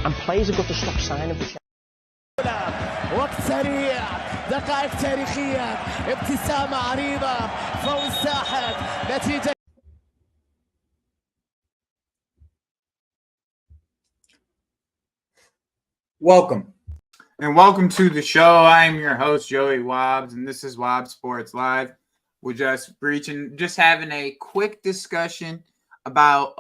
And players have got to stop signing for وقت سريع دقائق تاريخية ابتسامة عريضة فوز ساحق نتيجة. Welcome to the show. I'm your host Joey Wobbs, and this is Wobbs Sports Live. We're just having a quick discussion about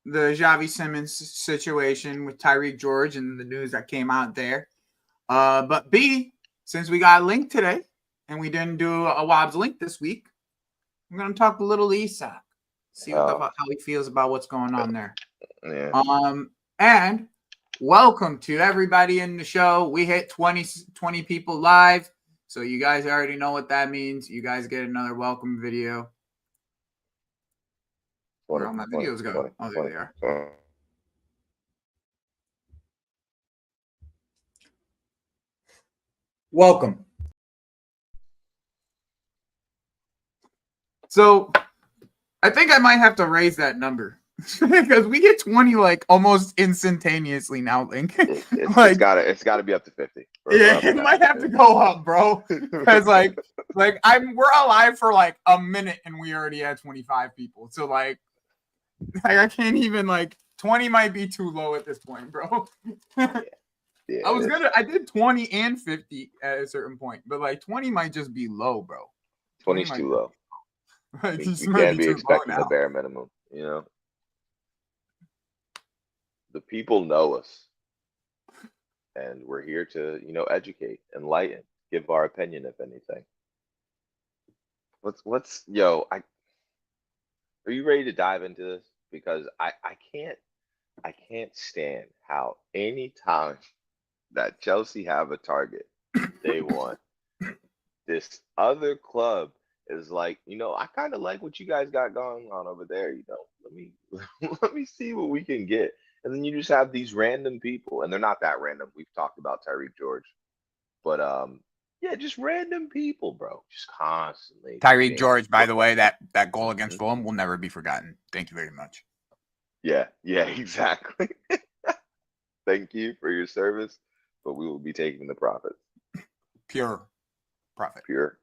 the Xavi Simmons situation with Tyreek George and the news that came out there. But B, since we got a link today and we didn't do a Wobbs link this week, I'm going to talk a little Isak, see how he feels about what's going on there. Yeah. And welcome to everybody in the show. We hit 20 people live, so you guys already know what that means. You guys get another welcome video. Where all my videos go? Oh, there they are. Welcome. So, I think I might have to raise that number because we get 20 like almost instantaneously now. Link, it's gotta be up to 50. Yeah, it might have to go up, bro. Because like we're alive for like a minute and we already had 25 people. So like I can't even 20 might be too low at this point, bro. Yeah, I did 20 and 50 at a certain point, but 20 might just be low, bro. 20's too low. You can't be expecting the bare minimum, you know. The people know us, and we're here to, educate, enlighten, give our opinion, if anything. Are you ready to dive into this? Because I can't stand how any time that Chelsea have a target, they want this other club is like, I kind of like what you guys got going on over there. Let me see what we can get. And then you just have these random people, and they're not that random. We've talked about Tyreek George, but just random people, bro, just constantly. Tyreek George, by the way, that goal against Fulham will never be forgotten. Thank you very much. Yeah, exactly. Thank you for your service, but we will be taking the profit. Pure profit. Pure.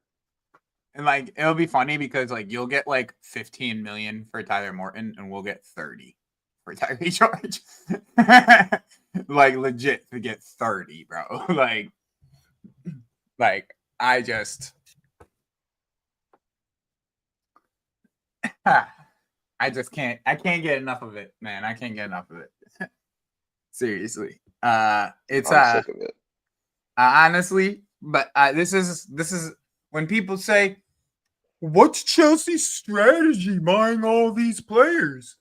And it'll be funny because you'll get 15 million for Tyler Morton and we'll get 30 for Tyreek George. Legit to get 30, bro. I just I can't get enough of it, man. I can't get enough of it. Seriously. I'm sick of it. Honestly, but this is when people say, what's Chelsea's strategy buying all these players?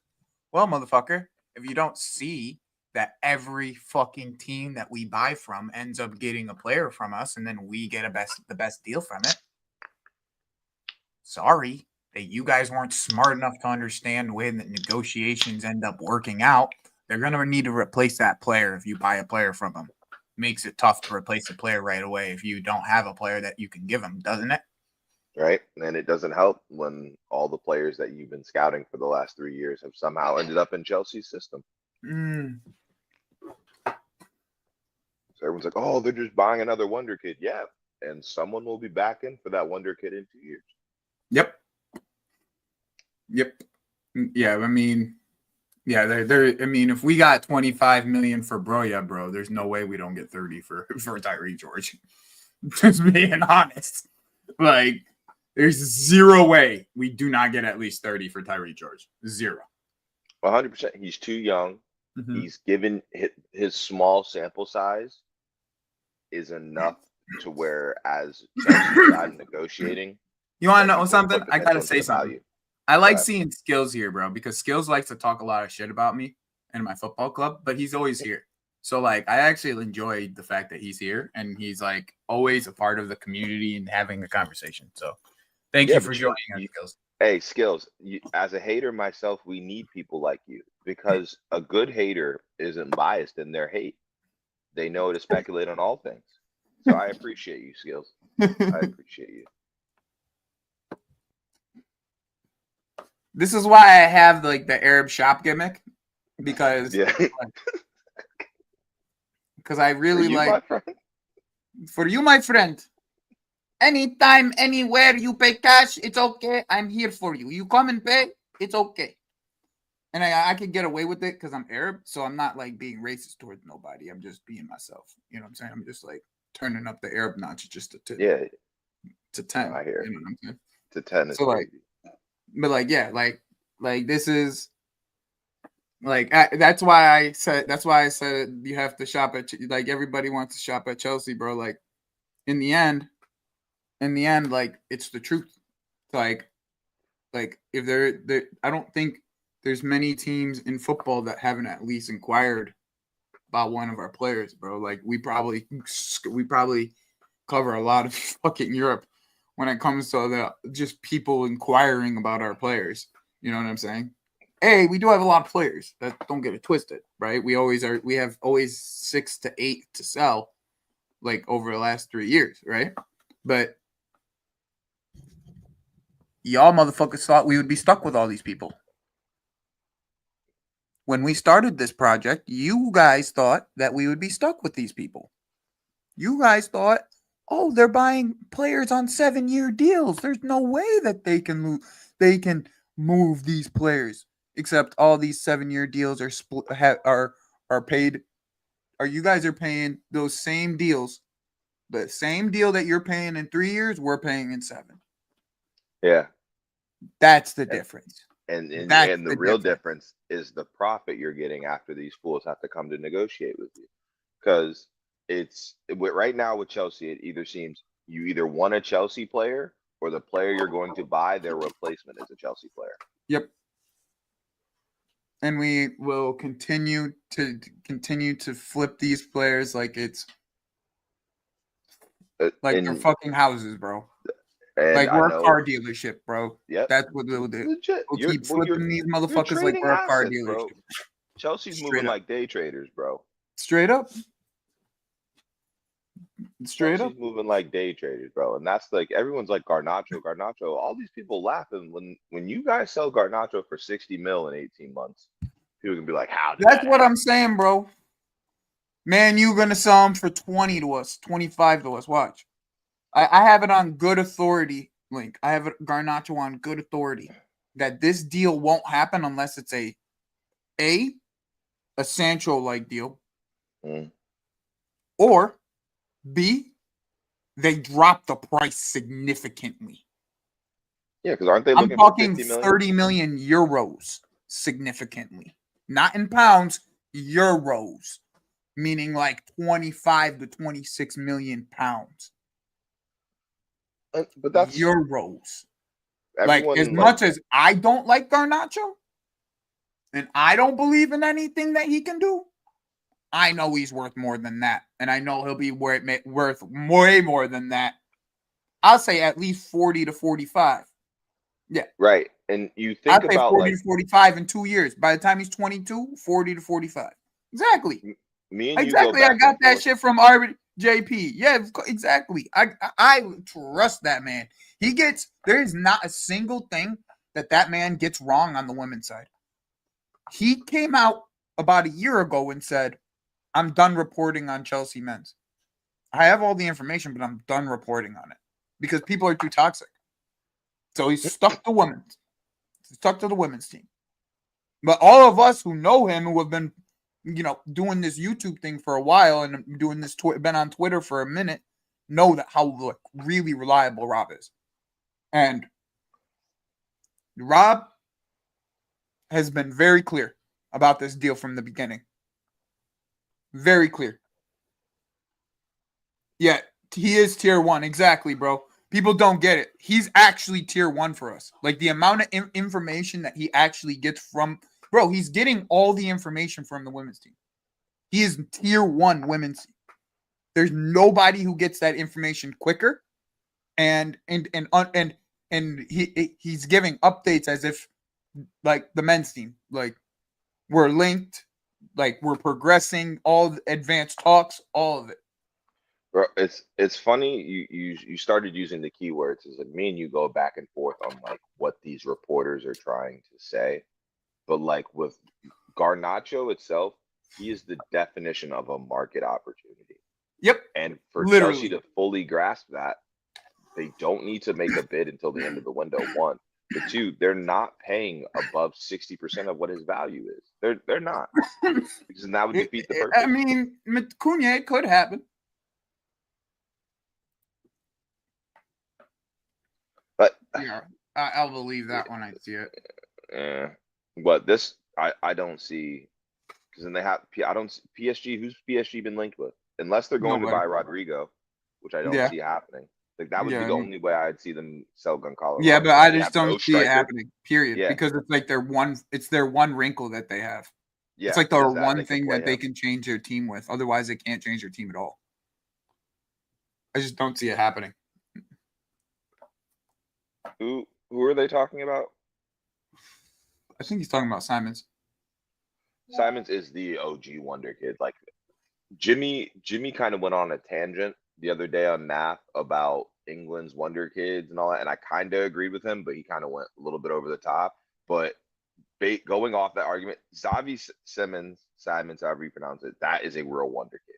Well, motherfucker, if you don't see that every fucking team that we buy from ends up getting a player from us and then we get the best deal from it, sorry that you guys weren't smart enough to understand the way that negotiations end up working out. They're going to need to replace that player if you buy a player from them. Makes it tough to replace a player right away if you don't have a player that you can give them, doesn't it? Right. And it doesn't help when all the players that you've been scouting for the last 3 years have somehow ended up in Chelsea's system. So everyone's like, oh, they're just buying another wonder kid. Yeah. And someone will be back in for that wonder kid in 2 years. Yep. Yeah. I mean, if we got 25 million for bro, there's no way we don't get 30 for Tyreek George. Just being honest. There's zero way we do not get at least 30 for Tyreek George. Zero. 100%. He's too young. Mm-hmm. He's given his small sample size is enough to where as Chelsea's out negotiating. You want to know something? I got to say something. Value. I like seeing Skills here, bro, because Skills likes to talk a lot of shit about me and my football club, but he's always here. So, I actually enjoy the fact that he's here and he's, always a part of the community and having a conversation. So, thank you for joining us, Skills. Hey, Skills, as a hater myself, we need people like you because a good hater isn't biased in their hate. They know to speculate on all things. So, I appreciate you, Skills. I appreciate you. This is why I have the Arab shop gimmick. because Yeah. I really you, like my friend? for you, my friend. Anytime, anywhere you pay cash, it's okay. I'm here for you. You come and pay, it's okay. And I could get away with it because I'm Arab, so I'm not like being racist towards nobody. I'm just being myself. You know what I'm saying? I'm just like turning up the Arab notch just to Yeah, to 10. I hear. You know what I'm saying? To 10 is So like, crazy. but like, yeah, like this is like that's why I said you have to shop at, like, everybody wants to shop at Chelsea, bro. Like in the end, like it's the truth. Like if there, I don't think there's many teams in football that haven't at least inquired about one of our players, bro. Like we probably cover a lot of fucking Europe when it comes to the just people inquiring about our players. You know what I'm saying? Hey, we do have a lot of players. Don't get it twisted, right? We have always 6 to 8 to sell, like over the last 3 years, right? But y'all motherfuckers thought we would be stuck with all these people. When we started this project, you guys thought that we would be stuck with these people. You guys thought, oh, they're buying players on 7-year deals. There's no way that they can move these players. Except all these 7-year deals are paid. You guys are paying those same deals. The same deal that you're paying in 3 years, we're paying in 7. Yeah. That's the difference. And the real difference is the profit you're getting after these fools have to come to negotiate with you. Because right now with Chelsea, it either seems you either want a Chelsea player or the player you're going to buy, their replacement is a Chelsea player. Yep. And we will continue to flip these players like it's like they're fucking houses, bro. Like we're a car dealership, bro. Yep. That's what we'll do. Legit. We'll keep flipping these motherfuckers like we're a car dealership. Bro. Chelsea's moving like day traders, bro. Straight up. Chelsea's moving like day traders, bro. And that's like everyone's like Garnacho. All these people laughing when you guys sell Garnacho for 60 mil in 18 months. People can be like, how did That's what I'm saying, bro. Man, you're gonna sell him for 20 to us, 25 to us. Watch. I have it on good authority, Link. I have it Garnacho on good authority that this deal won't happen unless it's a Sancho-like deal, or B, they drop the price significantly. Yeah, because aren't they I'm looking talking for 50 million? 30 million euros significantly, not in pounds, euros, meaning like 25 to 26 million pounds. But that's euros. Like as much as I don't like Garnacho, and I don't believe in anything that he can do, I know he's worth more than that, and I know he'll be worth way more than that. I'll say at least 40 to 45. Yeah, right. And you think I'll say about 40 to 45 in 2 years. By the time he's 22, 40 to 45. Exactly. Me and exactly. I got that shit from RJP. Yeah, exactly. I trust that man. There is not a single thing that man gets wrong on the women's side. He came out about a year ago and said, I'm done reporting on Chelsea men's. I have all the information, but I'm done reporting on it because people are too toxic. So he's stuck to women's. He's stuck to the women's team. But all of us who know him, who have been, doing this YouTube thing for a while and doing this, been on Twitter for a minute, know that how really reliable Rob is. And Rob has been very clear about this deal from the beginning. Very clear. Yeah, he is tier 1. Exactly, bro. People don't get it. He's actually tier 1 for us. Like the amount of information that he actually gets from, bro, he's getting all the information from the women's team. He is tier 1 women's team. There's nobody who gets that information quicker. And he's giving updates as if like the men's team, like we're linked, like we're progressing, all the advanced talks, all of it. Bro, it's funny you started using the keywords. It's like me and you go back and forth on like what these reporters are trying to say, but like with Garnacho itself, he is the definition of a market opportunity. Yep. And for Literally. Chelsea to fully grasp that, they don't need to make a bid until the end of the window, one. But two, they're not paying above 60% of what his value is. They're not. Because that would defeat the purpose. I mean, Cunha, it could happen. But yeah, I'll believe that when I see it. But this, I don't see, because then they have, I don't see PSG. Who's PSG been linked with? Unless they're going to buy Rodrigo, which I don't see happening. Like that would be the only way I'd see them sell Goncalo. Yeah, but I just don't see it happening. Period. Yeah. Because it's like it's their one wrinkle that they have. Yeah, it's like the one thing that they can change their team with. Otherwise, they can't change their team at all. I just don't see it happening. Who are they talking about? I think he's talking about Simmons. Simmons is the OG wonder kid. Like Jimmy kind of went on a tangent the other day on NAF about England's wonder kids and all that, and I kind of agreed with him, but he kind of went a little bit over the top. But going off that argument, Simmons, however you pronounce it, that is a real wonder kid.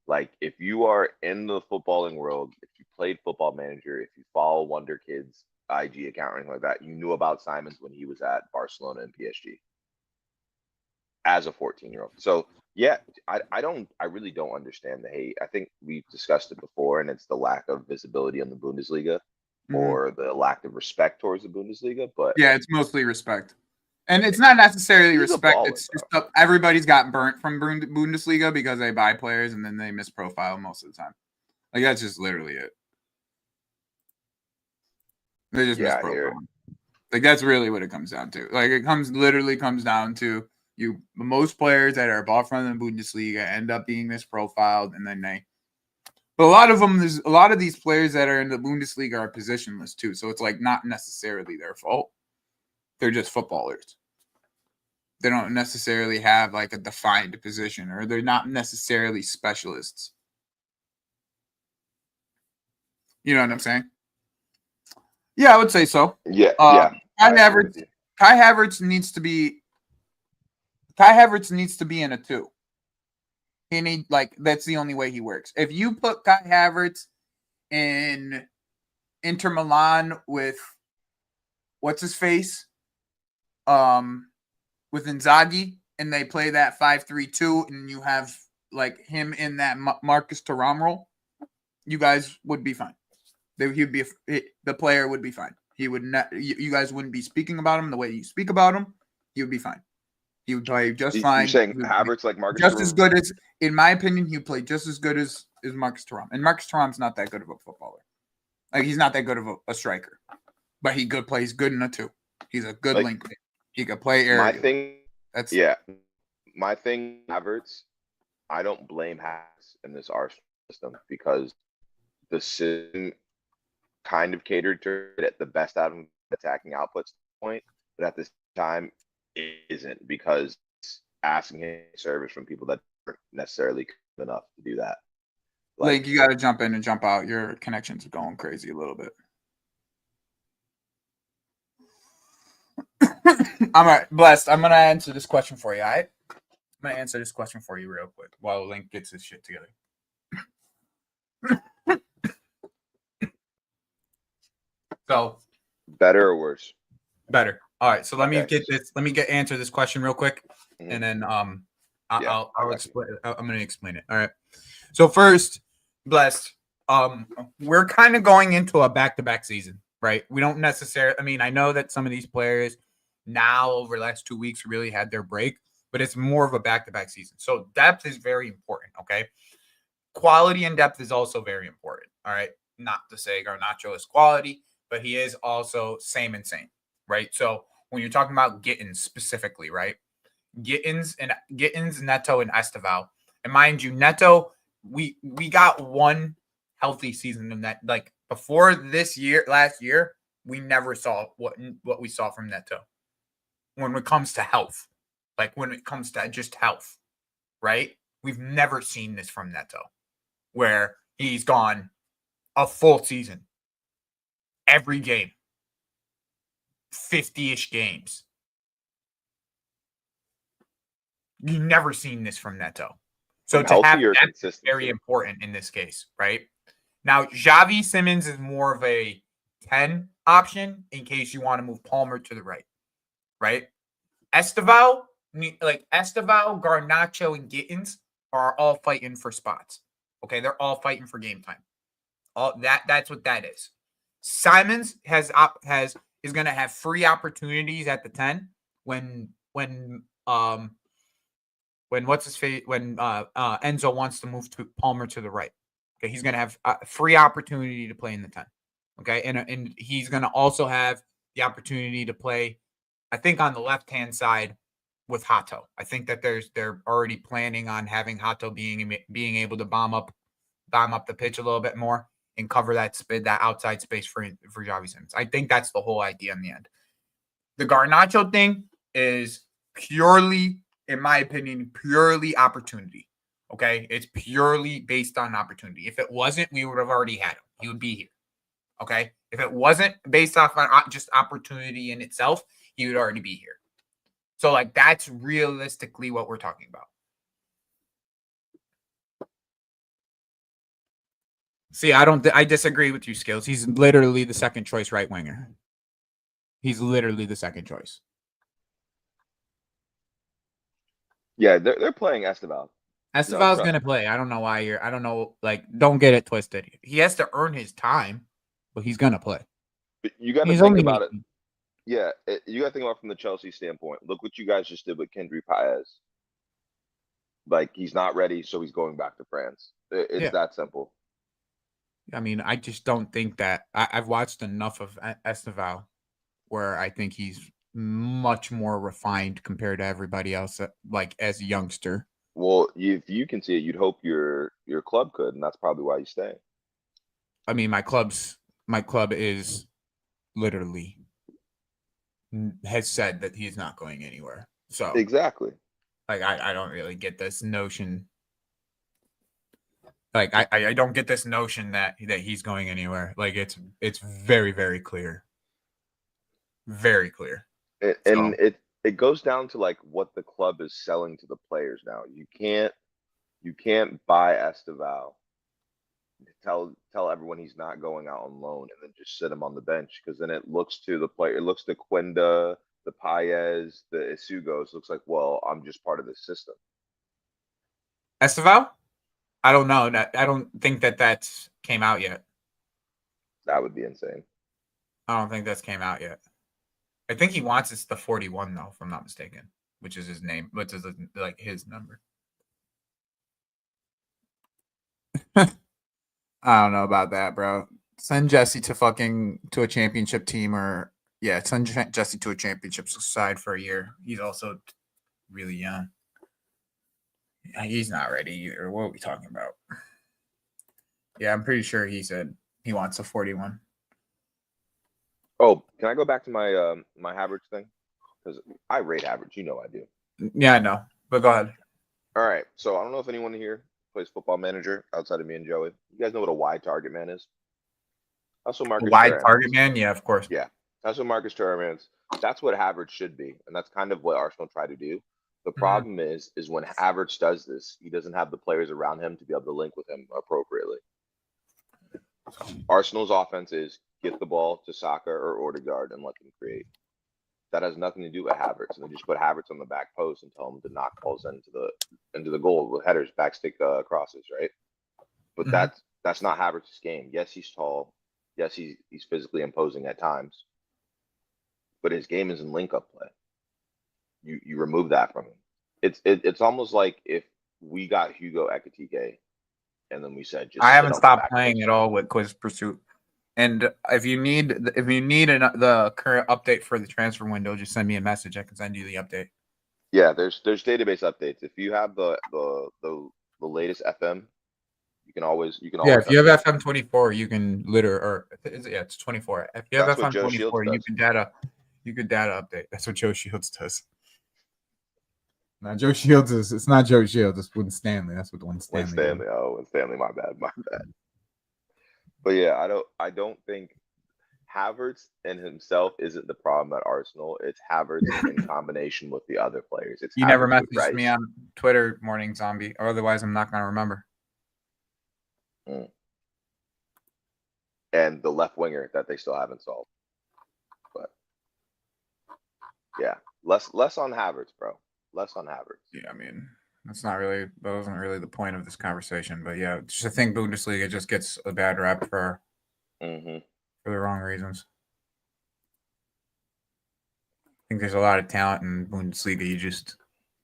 Like if you are in the footballing world, if you played Football Manager, if you follow Wonder Kids IG account or anything like that, you knew about Simmons when he was at Barcelona and PSG as a 14-year-old. So yeah, I really don't understand the hate. I think we've discussed it before, and it's the lack of visibility on the Bundesliga or the lack of respect towards the Bundesliga. But yeah, it's mostly respect. And it's not necessarily respect. Baller, it's just everybody's got burnt from Bundesliga because they buy players and then they misprofile most of the time. Like that's just literally it. They just misprofile. Like that's really what it comes down to. Like it literally comes down to most players that are bought from the Bundesliga end up being misprofiled, and then but a lot of them, there's a lot of these players that are in the Bundesliga are positionless too. So it's like not necessarily their fault. They're just footballers. They don't necessarily have like a defined position, or they're not necessarily specialists. You know what I'm saying? Yeah, I would say so. Yeah. Kai Havertz needs to be in a 2. He need that's the only way he works. If you put Kai Havertz in Inter Milan with what's his face? With Inzaghi, and they play that 5-3-2, and you have like him in that Marcus Thuram role, you guys would be fine. The player would be fine. He would not. You guys wouldn't be speaking about him the way you speak about him. He would be fine. He would play just fine. You're saying Havertz like Marcus just Thuram? as good as, in my opinion, he would play just as good as Marcus Thuram. And Marcus Thuram's not that good of a footballer. Like he's not that good of a striker, but he plays good in a 2. He's a good link. He could play area. My thing, Havertz, I don't blame Havertz in this Arsenal system because the system kind of catered to get the best out of him attacking outputs point, but at this time it isn't because it's asking him service from people that aren't necessarily good enough to do that. Like you got to jump in and jump out. Your connections are going crazy a little bit. All right, Blessed. I'm gonna answer this question for you. All right, I'm gonna answer this question for you real quick while Link gets his shit together. So, better or worse? Better. All right. So let me answer this question real quick, and then I'll explain. I'm gonna explain it. All right. So first, Blessed. We're kind of going into a back-to-back season, right? We don't necessarily. I mean, I know that some of these players now over the last 2 weeks really had their break, but it's more of a back-to-back season. So depth is very important, okay? Quality and depth is also very important, all right? Not to say Garnacho is quality, but he is also same, right? So when you're talking about Gittins specifically, right? Gittins, Neto, and Estevao. And mind you, Neto, we got one healthy season in that. Like before last year, we never saw what we saw from Neto. When it comes to health, like when it comes to just health, right? We've never seen this from Neto, where he's gone a full season, every game, 50-ish games. You've never seen this from Neto. So From to have healthy or that's consistency? very important in this case, right? Now, Xavi Simmons is more of a 10 option in case you want to move Palmer to the right? Estevao, Garnacho, and Gittins are all fighting for spots. Okay, they're all fighting for game time. That's what that is. Simmons is going to have free opportunities at the 10 when Enzo wants to move to Palmer to the right. Okay, he's going to have a free opportunity to play in the 10. Okay, and he's going to also have the opportunity to play, I think, on the left-hand side with Hato. I think that they're already planning on having Hato being able to bomb up the pitch a little bit more and cover that outside space for Xavi Simmons. I think that's the whole idea in the end. The Garnacho thing is purely, in my opinion, purely opportunity. Okay, it's purely based on opportunity. If it wasn't, we would have already had him. He would be here. Okay, if it wasn't based off on just opportunity in itself, he would already be here. So, like, that's realistically what we're talking about. See, I disagree with you, Skills. He's literally the second choice right winger. He's literally the second choice. Yeah, they're playing Estevao. Estevao's going to play. I don't know why don't get it twisted. He has to earn his time, but he's going to play. But you got to think about it. Yeah, you got to think about it from the Chelsea standpoint. Look what you guys just did with Kendry Paez. Like, he's not ready, so he's going back to France. It's that simple. I mean, I just don't think that I've watched enough of Estevao where I think he's much more refined compared to everybody else, like as a youngster. Well, if you can see it, you'd hope your club could, and that's probably why you stay. I mean, my club is literally has said that he's not going anywhere. So exactly. Like, I don't really get this notion. Like, I don't get this notion that he's going anywhere. Like, it's very, very clear. Very clear. And it goes down to like what the club is selling to the players now. You can't buy Estevao, tell everyone he's not going out on loan, and then just sit him on the bench, because then it looks to the player, it looks to Quenda, the Paez, the Isugos, looks like, well, I'm just part of this system. Estevao? I don't know. I don't think that came out yet. That would be insane. I don't think that's came out yet. I think he wants it's the 41 though, if I'm not mistaken, which is his name, which is like his number. I don't know about that, bro. Send Jesse to a championship team, or send Jesse to a championship side for a year. He's also really young. He's not ready either. What are we talking about? Yeah, I'm pretty sure he said he wants a 41. Oh, can I go back to my my Havertz thing? Because I rate Havertz. You know I do. Yeah, I know. But go ahead. All right. So I don't know if anyone here plays Football Manager outside of me and Joey. You guys know what a wide target man is? Also, Marcus wide target man? Yeah, of course. Yeah. That's what Marcus Thuram is. That's what Havertz should be. And that's kind of what Arsenal try to do. The problem is when Havertz does this, he doesn't have the players around him to be able to link with him appropriately. Arsenal's offense is get the ball to Saka or Odegaard and let them create. That has nothing to do with Havertz. And they just put Havertz on the back post and tell him to knock balls into the goal with headers, backstick crosses, right? But that's not Havertz's game. Yes, he's tall. Yes, he's physically imposing at times. But his game is in link-up play. You remove that from him. It's almost like if we got Hugo Ekitike and then we said I haven't stopped playing at all with Quiz Pursuit. And if you need the current update for the transfer window, just send me a message. I can send you the update. Yeah, there's database updates. If you have the latest FM, you can always if you have FM 24, you can it's 24. If you have FM 24, you can data update. That's what Joe Shields does. Now Joe Shields it's not Joe Shields, it's Win Stanley. That's what Win Stanley. Win Stanley, my bad. But yeah, I don't think Havertz in himself isn't the problem at Arsenal. It's Havertz in combination with the other players. It's You never Havertz with messaged me Rice. on Twitter, Morning Zombie, or otherwise I'm not going to remember. And the left winger that they still haven't solved. But yeah, less on Havertz, bro. Less on Havertz. Yeah, I mean, that wasn't really the point of this conversation. But yeah, I think Bundesliga just gets a bad rep for the wrong reasons. I think there's a lot of talent in Bundesliga.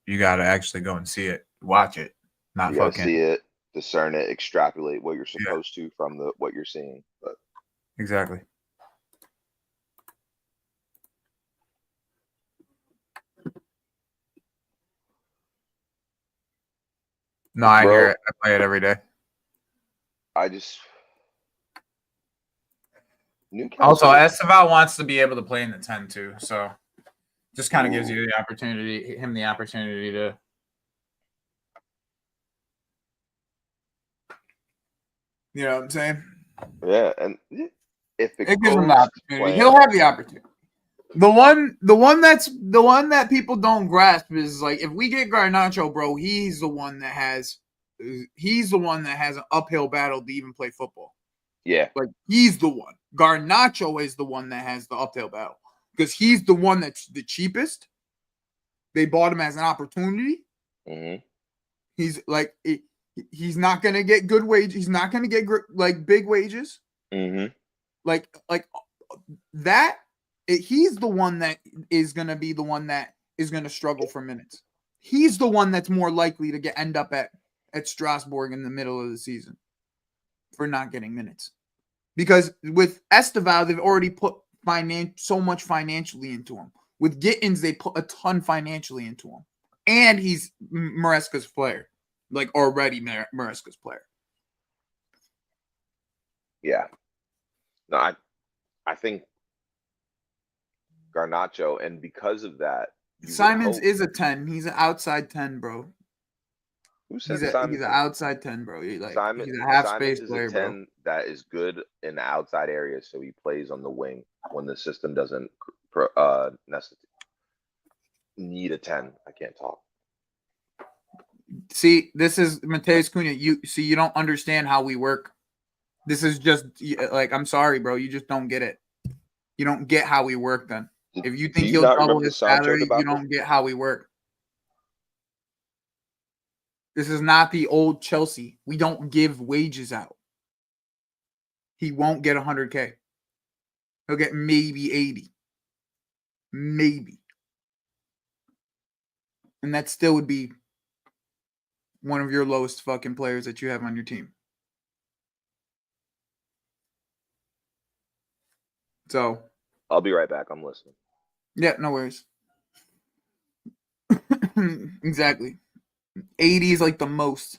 You got to actually go and see it, watch it, not You gotta fucking see it, discern it, extrapolate what you're supposed to from what you're seeing. But exactly. No, I hear it. I play it every day. Also, Estevao wants to be able to play in the 10 too, so just kind of gives you the opportunity to. You know what I'm saying? Yeah, and if it gives him the opportunity, he'll have the opportunity. The one that people don't grasp is like if we get Garnacho, bro, he's the one that has an uphill battle to even play football. Yeah, like he's the one. Garnacho is the one that has the uphill battle because he's the one that's the cheapest. They bought him as an opportunity. He's like he's not gonna get good wages. He's not gonna get like big wages. Like that. He's the one that is going to be the one that is going to struggle for minutes. He's the one that's more likely to end up at Strasbourg in the middle of the season for not getting minutes. Because with Estevao, they've already put so much financially into him. With Gittins, they put a ton financially into him. And he's Maresca's player. Like already Maresca's player. Yeah. No, I think Garnacho, and because of that, Simmons is a 10. He's an outside 10, bro. Who said he's an outside 10, bro. He's a half space player, a 10 that is good in the outside area, so he plays on the wing when the system doesn't need a 10. I can't talk. See, this is Mateus Cunha. You don't understand how we work. This is just like, I'm sorry, bro. You just don't get it. You don't get how we work then. If you think he'll double his salary, you don't get how we work. This is not the old Chelsea. We don't give wages out. He won't get 100K. He'll get maybe 80. Maybe. And that still would be one of your lowest fucking players that you have on your team. So I'll be right back. I'm listening. Yeah, no worries. Exactly. 80 is like the most.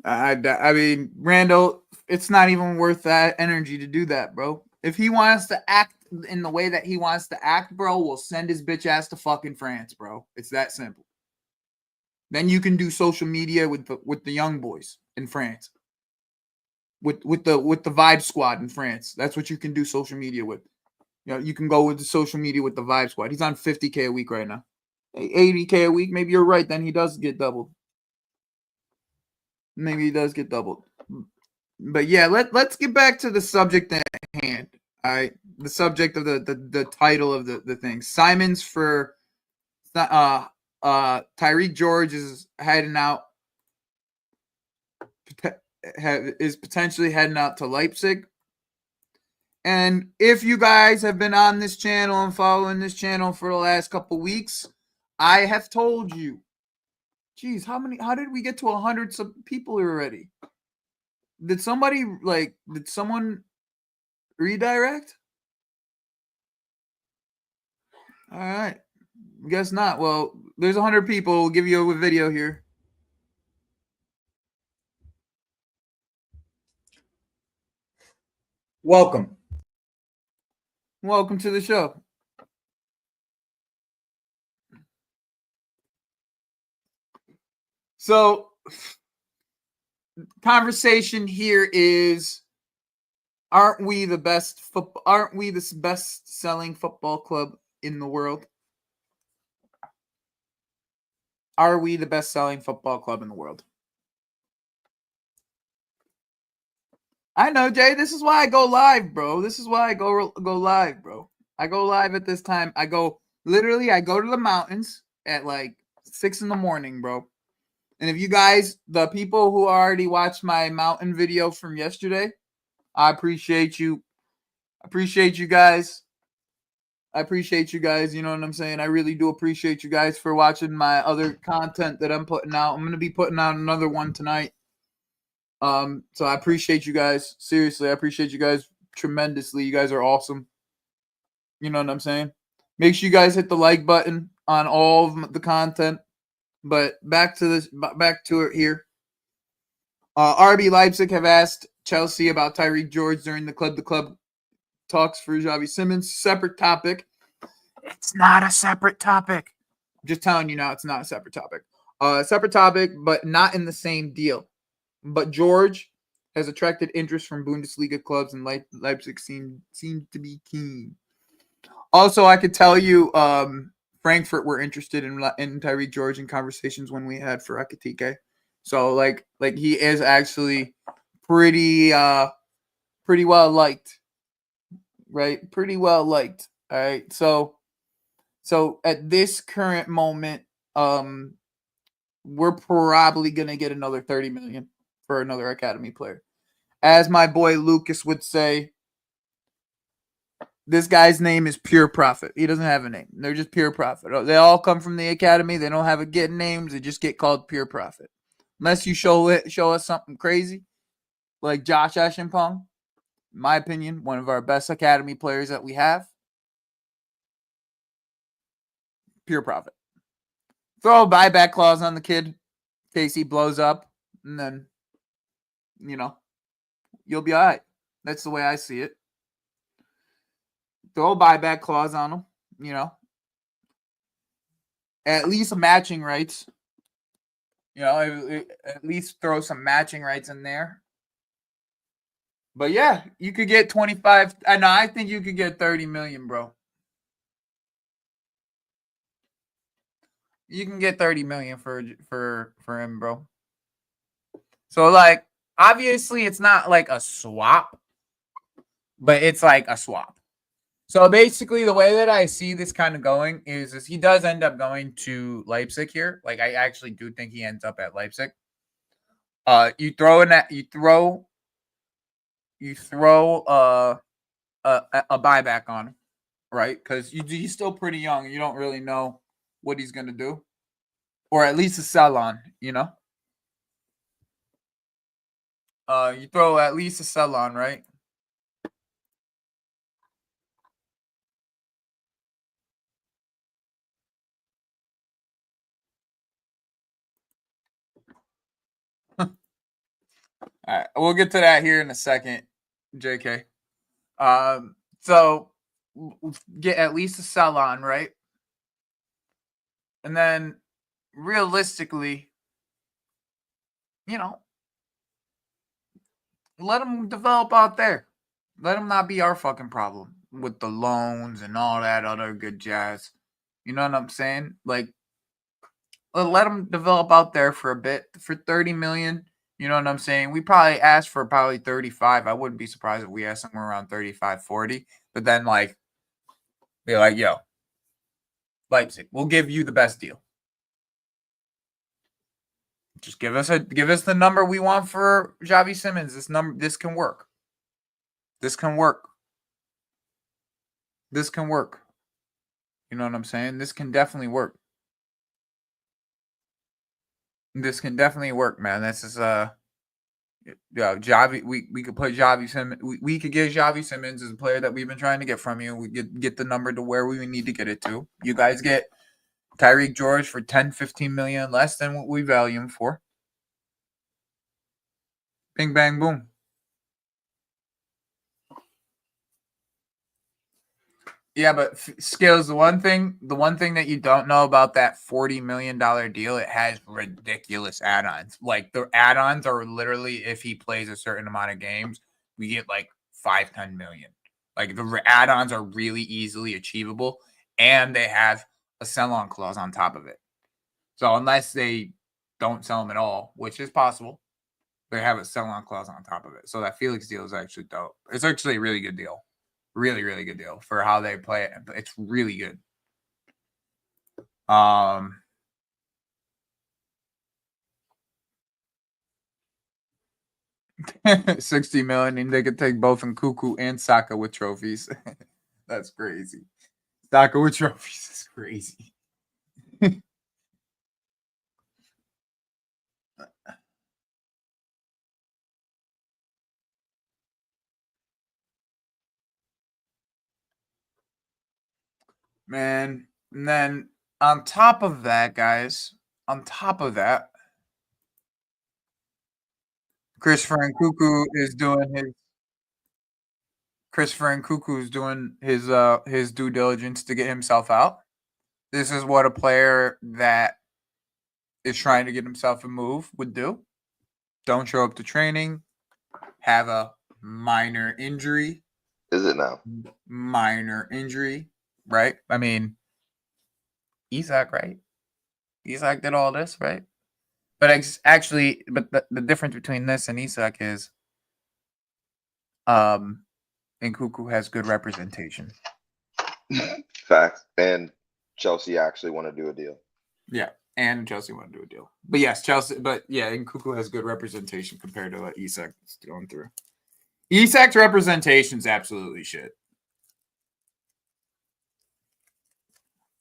I mean, Randall, it's not even worth that energy to do that, bro. If he wants to act in the way that he wants to act, bro, we'll send his bitch ass to fucking France, bro. It's that simple. Then you can do social media with the young boys in France. With the Vibe Squad in France. That's what you can do social media with. You know, you can go with the social media with the Vibe Squad. He's on 50K a week right now. 80K a week. Maybe you're right. Then he does get doubled. Maybe he does get doubled. But yeah, let's get back to the subject at hand. All right. The subject of the title of the thing. Simmons for Tyreek George is heading out. Is potentially heading out to Leipzig. And if you guys have been on this channel and following this channel for the last couple weeks, I have told you. Geez, how did we get to 100 people already? Did someone redirect? All right. Guess not. Well, there's 100 people. We'll give you a video here. Welcome to the show. So conversation here is, aren't we the best selling football club in the world? Are we the best selling football club in the world? I know, Jay. This is why I go live, bro. This is why I go live, bro. I go live at this time. I go to the mountains at like 6 a.m, bro. And if you guys, the people who already watched my mountain video from yesterday, I appreciate you. I appreciate you guys. You know what I'm saying? I really do appreciate you guys for watching my other content that I'm putting out. I'm going to be putting out another one tonight. So I appreciate you guys. Seriously, I appreciate you guys tremendously. You guys are awesome. You know what I'm saying? Make sure you guys hit the like button on all of the content. But back to it here. RB Leipzig have asked Chelsea about Tyreek George during the club talks for Xavi Simmons. Separate topic. It's not a separate topic. I'm just telling you now, it's not a separate topic. Separate topic, but not in the same deal. But George has attracted interest from Bundesliga clubs, and Leipzig seem to be keen. Also, I could tell you, Frankfurt were interested in Tyreek George in conversations when we had for Ekitike. So like he is actually pretty well liked, right? Pretty well liked. All right. So at this current moment, we're probably gonna get another 30 million for another academy player. As my boy Lucas would say, this guy's name is pure profit. He doesn't have a name. They're just pure profit. They all come from the academy. They don't have a get names. They just get called pure profit. Unless you show us something crazy, like Josh Eschenpong, in my opinion, one of our best academy players that we have. Pure profit. Throw a buyback clause on the kid in case he blows up, and then, you'll be all right. That's the way I see it. Throw a buyback clause on him, At least matching rights. At least throw some matching rights in there. But yeah, you could get 25. I think you could get 30 million, bro. You can get 30 million for him, bro. So like, obviously it's not like a swap, but it's like a swap. So basically, the way that I see this kind of going is he does end up going to Leipzig here. Like, I actually do think he ends up at Leipzig. You throw a buyback on him, right? Because he's still pretty young. You don't really know what he's gonna do, or at least a sell on. You throw at least a sell on, right? All right, we'll get to that here in a second, JK. So get at least a sell on, right? And then realistically, let him develop out there. Let him not be our fucking problem with the loans and all that other good jazz. You know what I'm saying? Like, let him develop out there for a bit. For 30 million, you know what I'm saying? We probably asked for 35. I wouldn't be surprised if we asked somewhere around 35, 40. But then, like, be like, yo, Leipzig, we'll give you the best deal. Just give us the number we want for Xavi Simmons. This can work. This can work. You know what I'm saying? This can definitely work. This can definitely work, man. This is Xavi. We could put Xavi Simmons. We could get Xavi Simmons as a player that we've been trying to get from you. We get the number to where we need to get it to. You guys get Tyreek George for 10, 15 million less than what we value him for. Bing, bang, boom. Yeah, but Skills, the one thing that you don't know about that $40 million deal, it has ridiculous add-ons. Like the add-ons are literally, if he plays a certain amount of games, we get like 5-10 million. Like the add-ons are really easily achievable, and they have a sell-on clause on top of it. So unless they don't sell them at all, which is possible, they have a sell-on clause on top of it. So that Felix deal is actually dope. It's actually a really good deal. Really, really good deal for how they play it. It's really good. 60 million, and they could take both Nkunku and Saka with trophies. That's crazy. Saka with trophies is crazy. Man, and then on top of that, guys, Christopher Nkunku is doing his due diligence to get himself out. This is what a player that is trying to get himself a move would do. Don't show up to training, have a minor injury. Is it now? Minor injury, right? I mean, Isak, right? Isak did all this, right? But actually, the difference between this and Isak is, Nkunku has good representation. Facts. And Chelsea actually want to do a deal. Yeah, and Chelsea want to do a deal. But yes, Nkunku has good representation compared to what Isak is going through. Isak's representation is absolutely shit.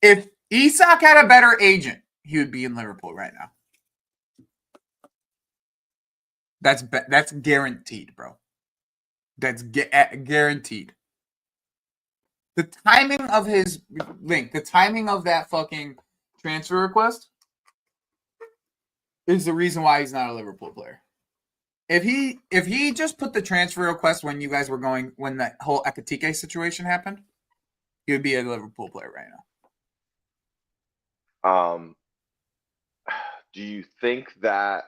If Isak had a better agent, he would be in Liverpool right now. That's guaranteed, bro. That's guaranteed. The timing of the timing of that fucking transfer request is the reason why he's not a Liverpool player. If he just put the transfer request when you guys were when that whole Ekitike situation happened, he would be a Liverpool player right now. Do you think that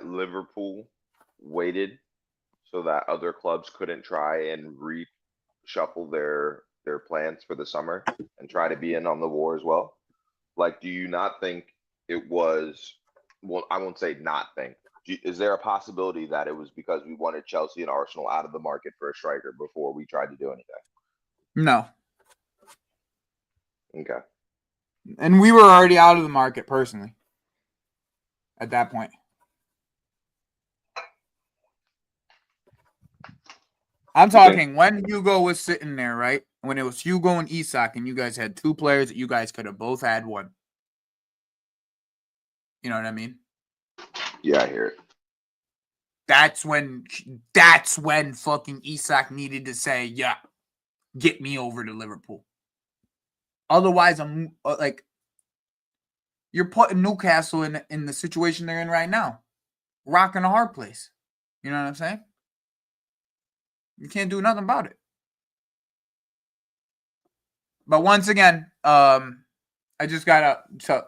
Liverpool waited so that other clubs couldn't try and reshuffle their plans for the summer and try to be in on the war as well? Like, do you not think it was, well, I won't say not think. Is there a possibility that it was because we wanted Chelsea and Arsenal out of the market for a striker before we tried to do anything? No. Okay. And we were already out of the market personally at that point. I'm talking when Hugo was sitting there, right? When it was Hugo and Isak, and you guys had two players that you guys could have both had one. You know what I mean? Yeah, I hear it. That's when fucking Isak needed to say, yeah, get me over to Liverpool. Otherwise, I'm like, you're putting Newcastle in the situation they're in right now. Rocking a hard place. You know what I'm saying? You can't do nothing about it. But once again, I just gotta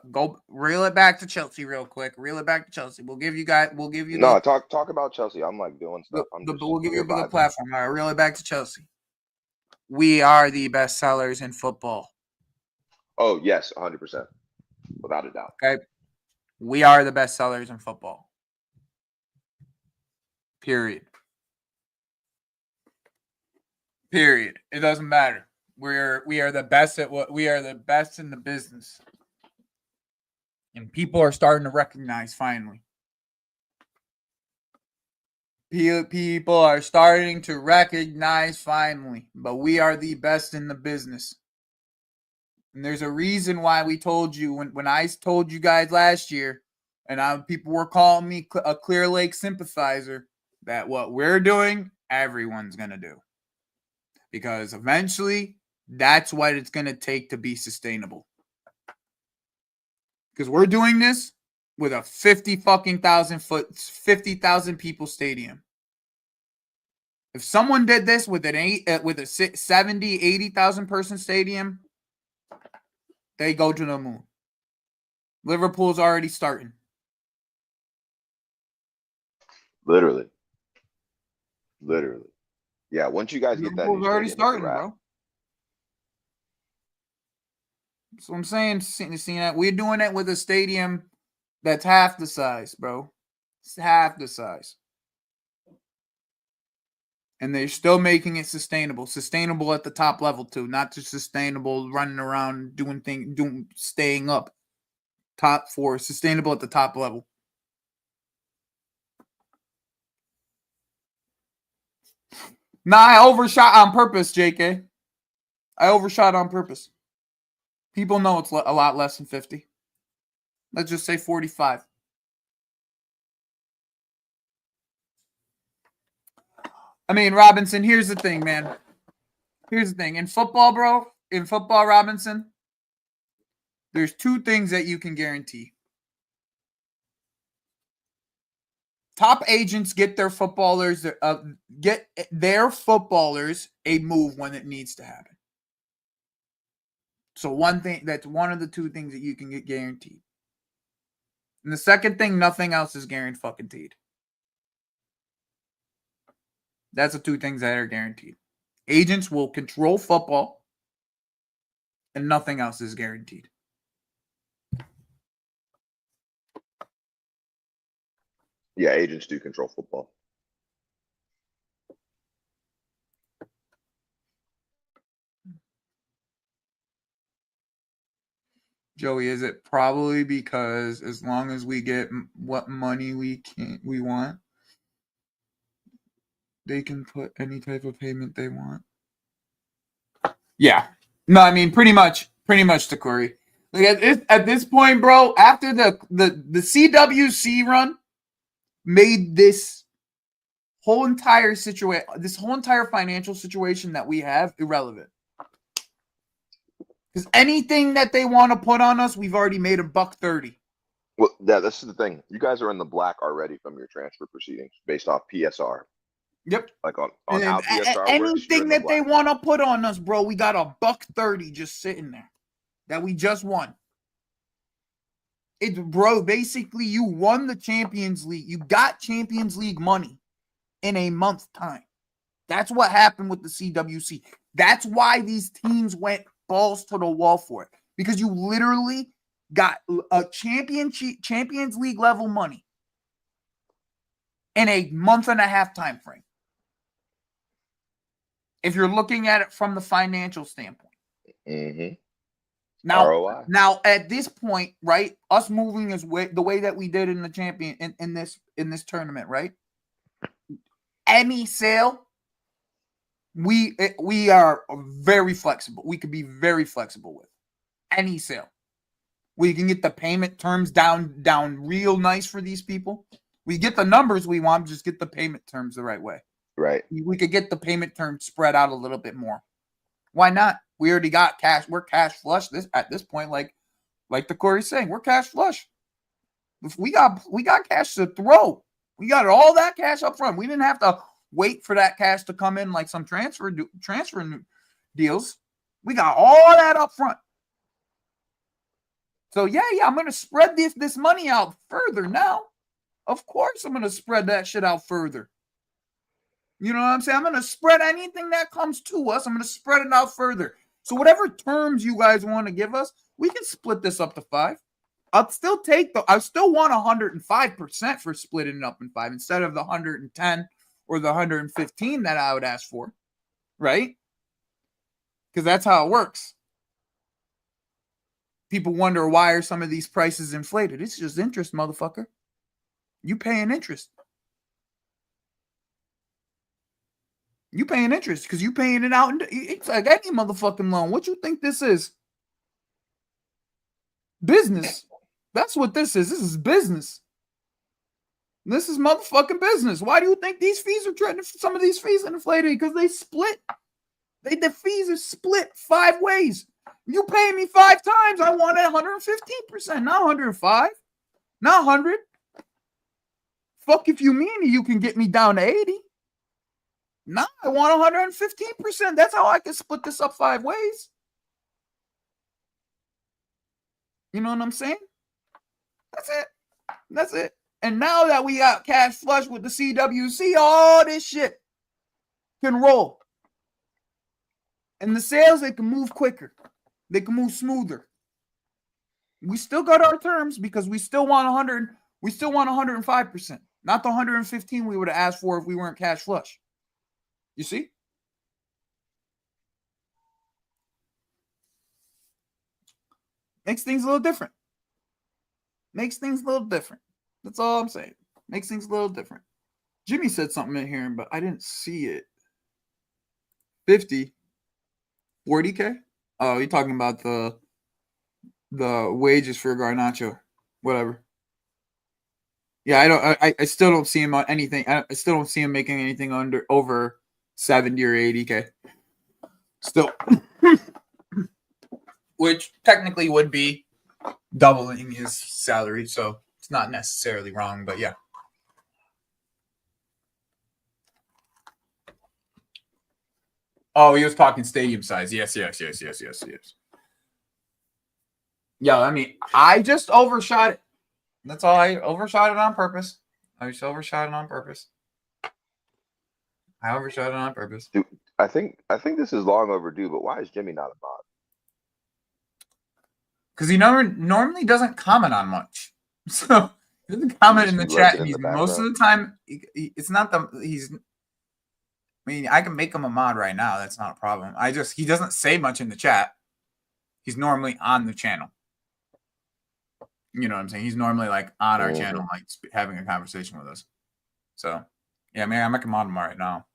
go reel it back to Chelsea real quick. We'll give you talk about Chelsea. I'm like doing stuff. We'll give you the platform. All right, reel it back to Chelsea. We are the best sellers in football. Oh yes, 100%, without a doubt. Okay, we are the best sellers in football. Period. It doesn't matter. We are the best at what we are the best in the business. And people are starting to recognize finally. People are starting to recognize finally, but we are the best in the business. And there's a reason why we told you when I told you guys last year, and people were calling me a Clear Lake sympathizer, that what we're doing, everyone's going to do. Because eventually, that's what it's going to take to be sustainable. Because we're doing this with a 50,000 people stadium. If someone did this with a 70, 80,000 person stadium, they go to the moon. Liverpool's already starting. Literally. Yeah, once you guys get that new Liverpool's already stadium, starting, bro. So I'm saying, seeing that we're doing it with a stadium that's half the size, bro. It's half the size. And they're still making it sustainable. Sustainable at the top level, too. Not just sustainable running around staying up. Top four. Sustainable at the top level. Nah, I overshot on purpose, JK. I overshot on purpose. People know it's a lot less than 50. Let's just say 45. I mean, Robinson, here's the thing, man. Here's the thing. In football, bro, Robinson, there's two things that you can guarantee. Top agents get their footballers a move when it needs to happen. So that's one of the two things that you can get guaranteed. And the second thing, nothing else is guaranteed. That's the two things that are guaranteed. Agents will control football, and nothing else is guaranteed. Yeah, agents do control football. Joey, is it probably because as long as we get what money we want, they can put any type of payment they want? Yeah. No, I mean pretty much to Corey. Like at this point, bro, after the CWC run made this whole entire financial situation that we have irrelevant. Because anything that they want to put on us, we've already made $130. Well, yeah, this is the thing. You guys are in the black already from your transfer proceedings based off PSR. Yep. Like on how PSR anything that they want to put on us, bro, we got $130 just sitting there that we just won. Bro, basically you won the Champions League. You got Champions League money in a month's time. That's what happened with the CWC. That's why these teams went balls to the wall for it, because you literally got a Champions League level money in a month and a half time frame. If you're looking at it from the financial standpoint. Mm-hmm. Now at this point, right, us moving the way that we did in the champion in this tournament, right? Any sale, we are very flexible. We could be very flexible with any sale. We can get the payment terms down real nice for these people. We get the numbers we want, just get the payment terms the right way. Right. We could get the payment terms spread out a little bit more. Why not? We already got cash. We're cash flush at this point. Like the Corey's saying, we're cash flush. We got cash to throw. We got all that cash up front. We didn't have to wait for that cash to come in like some transfer deals. We got all that up front. So yeah, I'm gonna spread this money out further now. Of course, I'm gonna spread that shit out further. You know what I'm saying? I'm gonna spread anything that comes to us. I'm gonna spread it out further. So whatever terms you guys want to give us, we can split this up to 5. I still want 105% for splitting it up in 5 instead of the 110 or the 115 that I would ask for, right? Because that's how it works. People wonder why are some of these prices inflated. It's just interest, motherfucker. You paying interest. You paying interest because you paying it out. It's like any motherfucking loan. What you think this is? Business. That's what this is. This is business. This is motherfucking business. Why do you think these fees are trying to? Some of these fees are inflated because they split. The fees are split 5 ways. You pay me 5 times. I want 115%, not 105, not 100. Fuck if you mean you can get me down to 80. No, I want 115%. That's how I can split this up 5 ways. You know what I'm saying? That's it. That's it. And now that we got cash flush with the CWC, all this shit can roll. And the sales, they can move quicker. They can move smoother. We still got our terms because we still want 100. We still want 105%, not the 115 we would have asked for if we weren't cash flush. You see? Makes things a little different. Makes things a little different. That's all I'm saying. Makes things a little different. Jimmy said something in here, but I didn't see it. 50, 40K? Oh, you're talking about the wages for Garnacho. Whatever. Yeah, I still don't see him on anything. I still don't see him making anything over 70 or 80K. Still. Which technically would be doubling his salary, so it's not necessarily wrong, but yeah. Oh, he was talking stadium size. Yes. Yeah, I mean, I just overshot it. That's all. I overshot it on purpose. I just overshot it on purpose. Dude, I think this is long overdue, but why is Jimmy not a mod? Because he normally doesn't comment on much. So he doesn't comment in the chat. Most of the time, it's not the he's. I mean, I can make him a mod right now. That's not a problem. He doesn't say much in the chat. He's normally on the channel. You know what I'm saying? He's normally like on our channel, like having a conversation with us. So, yeah, man, I'm making mod him right now.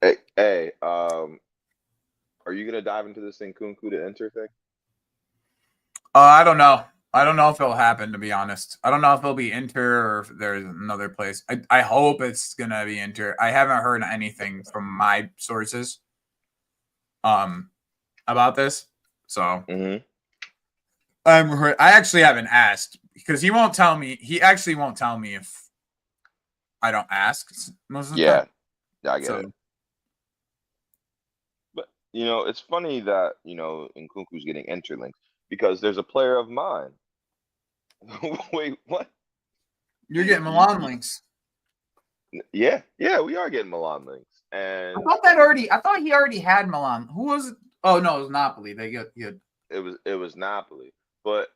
Hey, are you gonna dive into this Nkunku to enter thing? I don't know. I don't know if it'll happen, to be honest. I don't know if it'll be Inter or if there's another place. I hope it's gonna be Inter. I haven't heard anything from my sources about this. So I actually haven't asked because he won't tell me. He actually won't tell me if I don't ask most of the time. Yeah, I get it. But it's funny that Nkunku's getting interlinked because there's a player of mine. Wait, what? You're getting Milan links. Yeah, we are getting Milan links. And I thought he already had Milan. Who was it? Oh no, it was Napoli. It was Napoli. But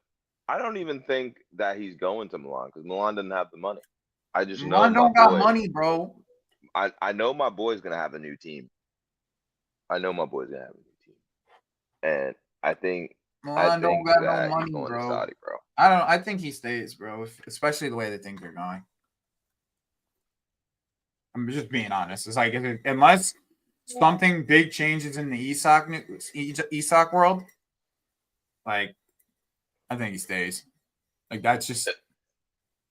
I don't even think that he's going to Milan because Milan doesn't have the money. I just know Milan don't got money, bro. I know my boy's gonna have a new team. And I think Milan don't got no money, he's going bro. to Saudi, bro. I think he stays, bro. Especially the way that things are going. I'm just being honest. It's like unless something big changes in the Isak world, like I think he stays. Like that's just.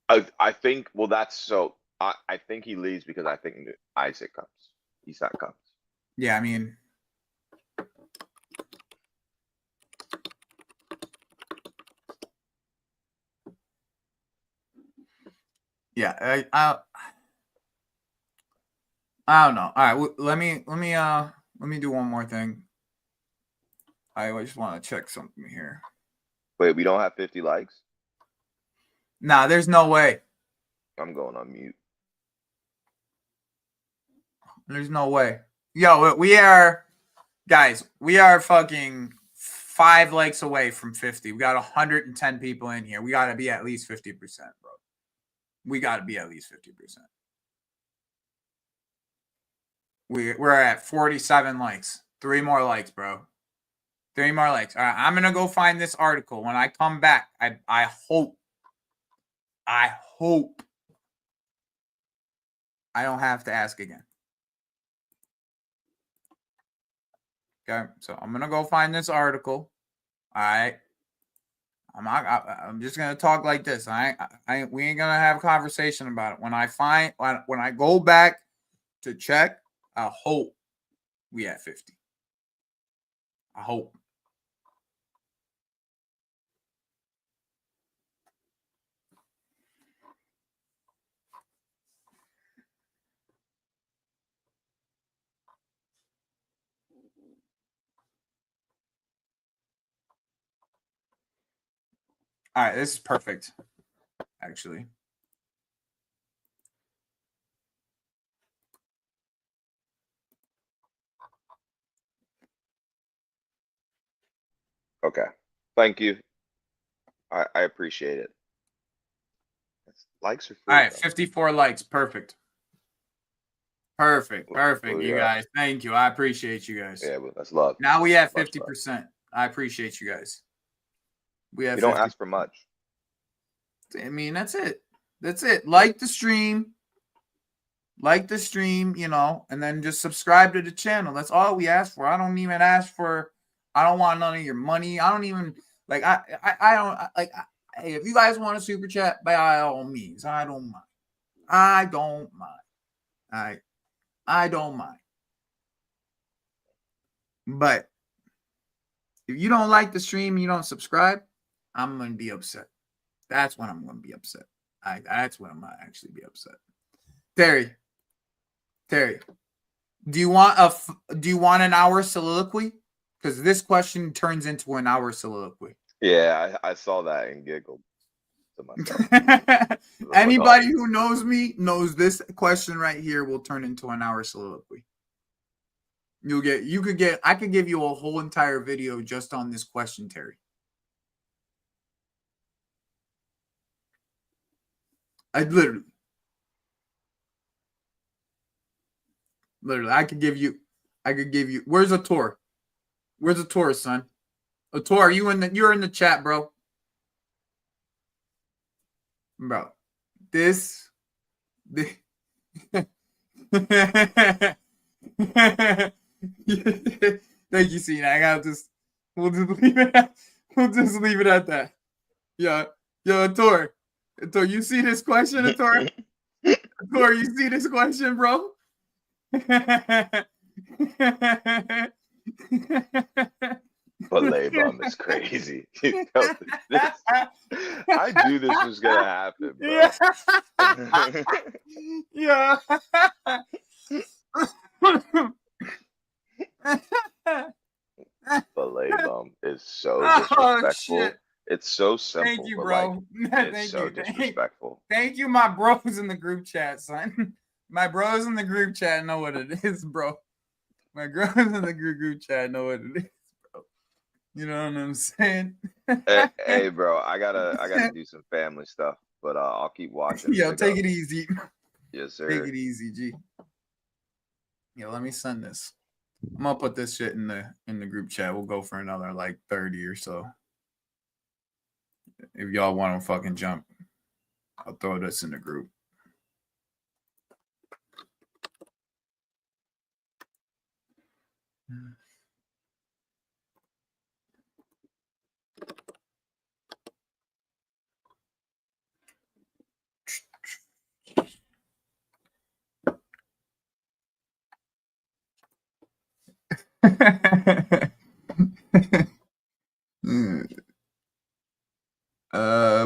I think. Well, that's so. I think he leaves because I think Isak comes. Yeah, I mean. Yeah, I don't know. All right, let me do one more thing. I just want to check something here. Wait, we don't have 50 likes? Nah, there's no way. I'm going on mute. There's no way. Yo, we are fucking 5 likes away from 50. We got 110 people in here. We got to be at least 50%, bro. We got to be at least 50%. We're at 47 likes. 3 more likes, bro. 3 more likes. All right, I'm going to go find this article. When I come back, I hope I don't have to ask again. Okay, so I'm going to go find this article. All right. I'm just going to talk like this. We ain't going to have a conversation about it. When I go back to check, I hope we at 50. I hope. All right, this is perfect, actually. Okay. Thank you. I appreciate it. Likes are free. All right, though. 54 likes. Perfect. Perfect. Perfect, you Yeah. guys. Thank you. I appreciate you guys. Yeah, but that's love. Now we have Much love. 50%. I appreciate you guys. We have You don't 50. ask for much. I mean, that's it. That's it. Like the stream. Like the stream, you know, and then just subscribe to the channel. That's all we ask for. I don't even ask for, I don't want none of your money. I don't even, like, I don't, like, hey, if you guys want a super chat, by all means, I don't mind. I don't mind. I don't mind. But if you don't like the stream, you don't subscribe, I'm going to be upset. That's when I'm going to be upset. That's when I'm going to actually be upset. Terry, do you want an hour soliloquy? Because this question turns into an hour soliloquy. Yeah, I saw that and giggled to myself. Anybody who knows me knows this question right here will turn into an hour soliloquy. I could give you a whole entire video just on this question, Terry. I literally, I could give you, where's a tour? Where's a tour, son? A tour, you're in the chat, bro. Bro, this thank you, Cena. I gotta we'll just leave it at that. Yeah, Ator, you see this question, Ator? Ator, you see this question, bro? But Laybum is crazy. I knew this was gonna happen, bro. Yeah. But Laybum is so disrespectful. Shit. It's so simple, Thank you, but bro. like it's so disrespectful. Thank you, my bros in the group chat, son. My bros in the group chat know what it is, bro. My bros in the group chat know what it is, bro. You know what I'm saying? Hey, bro, I gotta do some family stuff, but I'll keep watching. Yo, take it easy. Yes, sir. Take it easy, G. Yo, let me send this. I'm gonna put this shit in the group chat. We'll go for another like 30 or so. If y'all want to fucking jump, I'll throw this in the group.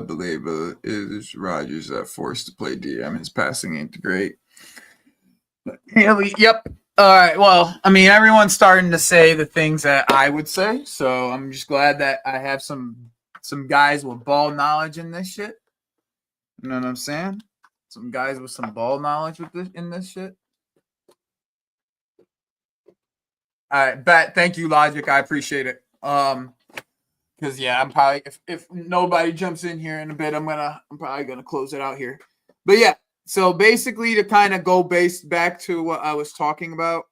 Believe it is Rodgers that forced to play DM. His passing ain't great. Yep. All right. Well, I mean, everyone's starting to say the things that I would say, so I'm just glad that I have some guys with ball knowledge in this shit. You know what I'm saying? Some guys with some ball knowledge in this shit. All right, bet. Thank you, Logic. I appreciate it. Because yeah, I'm probably if nobody jumps in here in a bit, I'm probably gonna close it out here. But yeah, so basically to kind of go back to what I was talking about.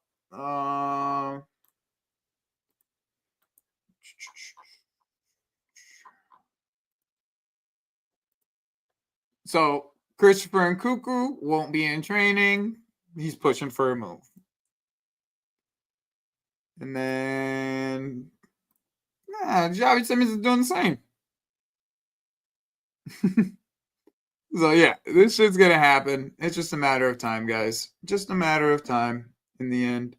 So Christopher Nkunku won't be in training. He's pushing for a move. And then Javi Simmons is doing the same. So yeah, this shit's gonna happen. It's just a matter of time, guys. Just a matter of time in the end.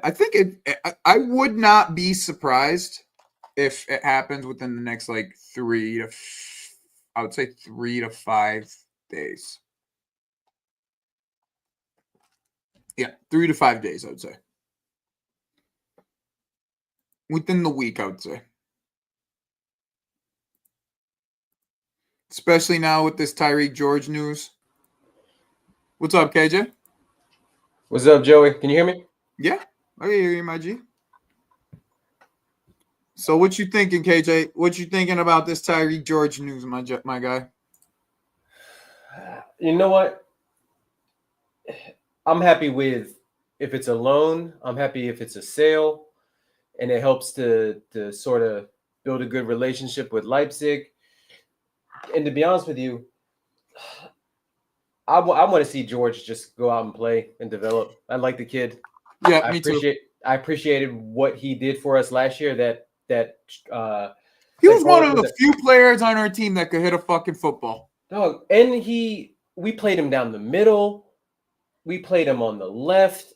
I think I would not be surprised if it happens within the next like 3 to 5 days. Yeah, 3 to 5 days, I would say. within the week, I would say. Especially now with this Tyreek George news. What's up, KJ? What's up, Joey? Can you hear me? Yeah, I hear you, my G. So what you thinking, KJ? What you thinking about this Tyreek George news, my guy? You know what? I'm happy with if it's a loan. I'm happy if it's a sale, and it helps to sort of build a good relationship with Leipzig. And to be honest with you, I want to see George just go out and play and develop. I like the kid. Yeah, me too. I appreciated what he did for us last year. He was one of the few players on our team that could hit a fucking football. Dog, and we played him down the middle. We played him on the left.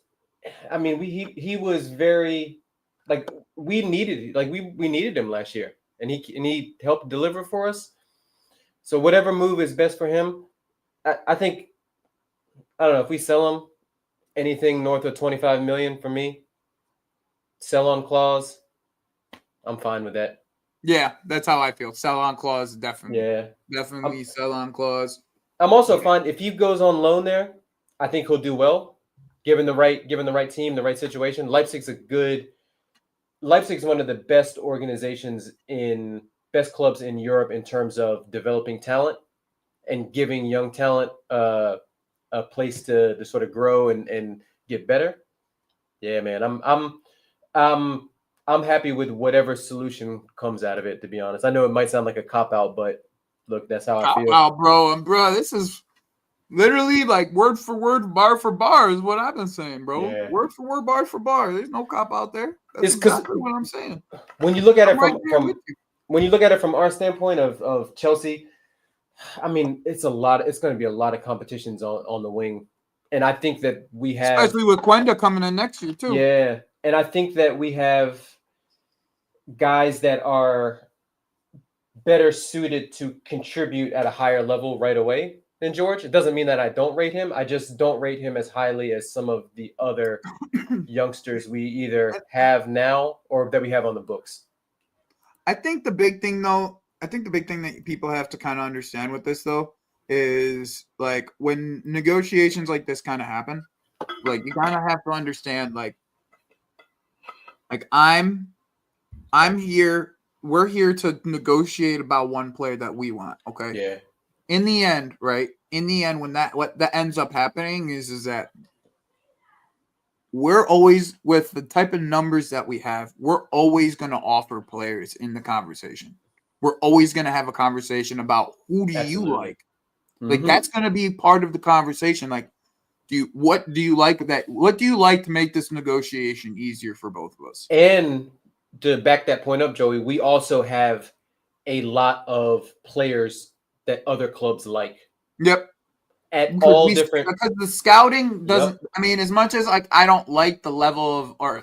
I mean, he was very like we needed him last year, and he helped deliver for us. So whatever move is best for him, I think. I don't know if we sell him anything north of 25 million for me. Sell on clause, I'm fine with that. Yeah, that's how I feel. Sell on clause, definitely. Yeah, definitely sell on clause. I'm also fine if he goes on loan there. I think he'll do well, given the right team, the right situation. Leipzig's one of the best clubs in Europe in terms of developing talent and giving young talent a place to sort of grow and get better. Yeah, man, I'm happy with whatever solution comes out of it. To be honest, I know it might sound like a cop out, but look, that's how I feel. Wow, bro, this is literally like word for word, bar for bar is what I've been saying, bro. Yeah. Word for word, bar for bar. There's no cop out there. That's exactly what I'm saying. When you look at it from our standpoint of Chelsea, I mean, it's going to be a lot of competitions on the wing, and I think that we have, especially with Quenda coming in next year too. Yeah, and I think that we have guys that are better suited to contribute at a higher level right away than George. It doesn't mean that I don't rate him. I just don't rate him as highly as some of the other youngsters we either have now or that we have on the books. I think the big thing that people have to kind of understand with this, though, is like when negotiations like this kind of happen, like you kind of have to understand, like I'm here. We're here to negotiate about one player that we want. Okay. Yeah. In the end, right? In the end, when what ends up happening is that we're always, with the type of numbers that we have, we're always going to offer players in the conversation. We're always going to have a conversation about who do you like? Mm-hmm. Like that's going to be part of the conversation. Like, what do you like to make this negotiation easier for both of us? And to back that point up, Joey, we also have a lot of players that other clubs like. Yep. Because the scouting doesn't. Yep. I mean, as much as like I don't like the level of All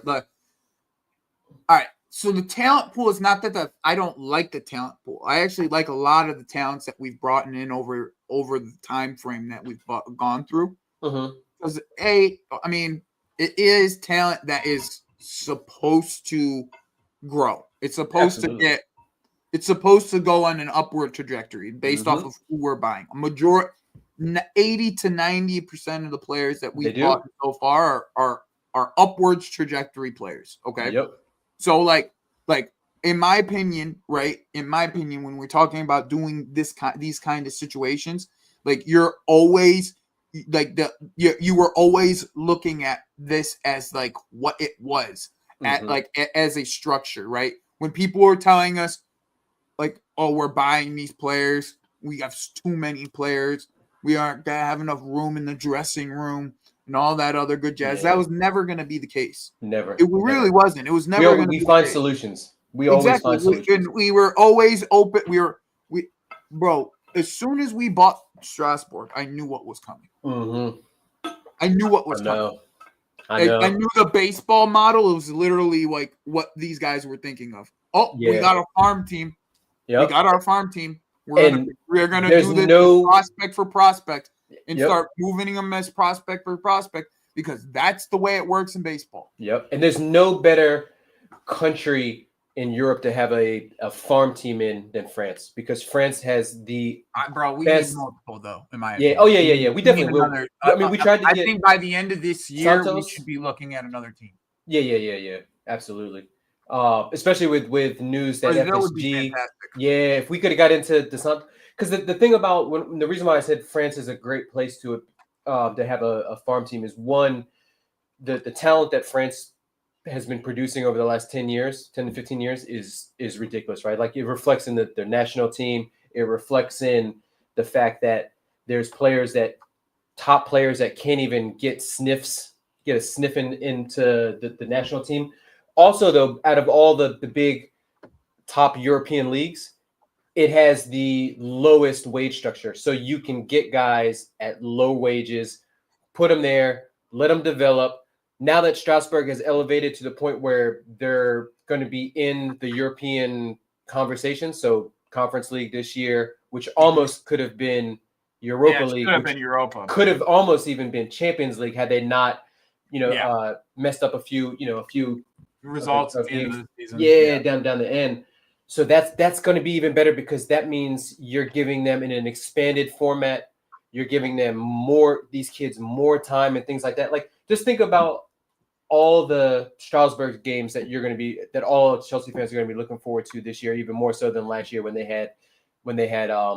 right. So the talent pool is not that I don't like the talent pool. I actually like a lot of the talents that we've brought in over the time frame that we've gone through. Because I mean, it is talent that is supposed to grow. It's supposed to go on an upward trajectory based off of who we're buying. A majority, 80 to 90% of the players that we've bought so far are upwards trajectory players. Okay. Yep. So like in my opinion, right? In my opinion, when we're talking about doing these kind of situations, like you're always like you were always looking at this as like what it was as a structure, right? When people were telling us like, oh, we're buying these players, we have too many players, we aren't gonna have enough room in the dressing room and all that other good jazz. Yeah. That was never going to be the case. Never. It really wasn't. It was never going to be. We find solutions. We always find solutions. And we were always open. Bro, as soon as we bought Strasbourg, I knew what was coming. Mm-hmm. I knew what was coming. I knew the baseball model. It was literally like what these guys were thinking of. Oh, we got a farm team. Yep. We got our farm team. We're gonna do this prospect for prospect. And start moving them as prospect for prospect because that's the way it works in baseball. Yep. And there's no better country in Europe to have a farm team in than France, because France has the Bro, we best- need multiple though. In my yeah. opinion. Oh yeah. We need definitely will. another- I mean, we tried to I get think by the end of this year, we Santos? should be looking at another team. Yeah. Absolutely. Especially with news that Brazil would be FSG. fantastic. Yeah, if we could have got into the because the thing about the reason why I said France is a great place to have a farm team is, one, the talent that France has been producing over the last 10 to 15 years is ridiculous, right? Like, it reflects in their national team. It reflects in the fact that there's top players that can't even get a sniff into the national team. Also, though, out of all the big top European leagues, it has the lowest wage structure. So you can get guys at low wages, put them there, let them develop. Now that Strasbourg has elevated to the point where they're going to be in the European conversation, so Conference League this year, which almost could have been Europa League, Could have been Europa. could have almost even been Champions League had they not, messed up a few Results of at the end of games. the season. Yeah, down the end. So that's going to be even better, because that means you're giving them in an expanded format. You're giving them these kids more time and things like that. Like, just think about all the Strasbourg games that all Chelsea fans are going to be looking forward to this year, even more so than last year when they had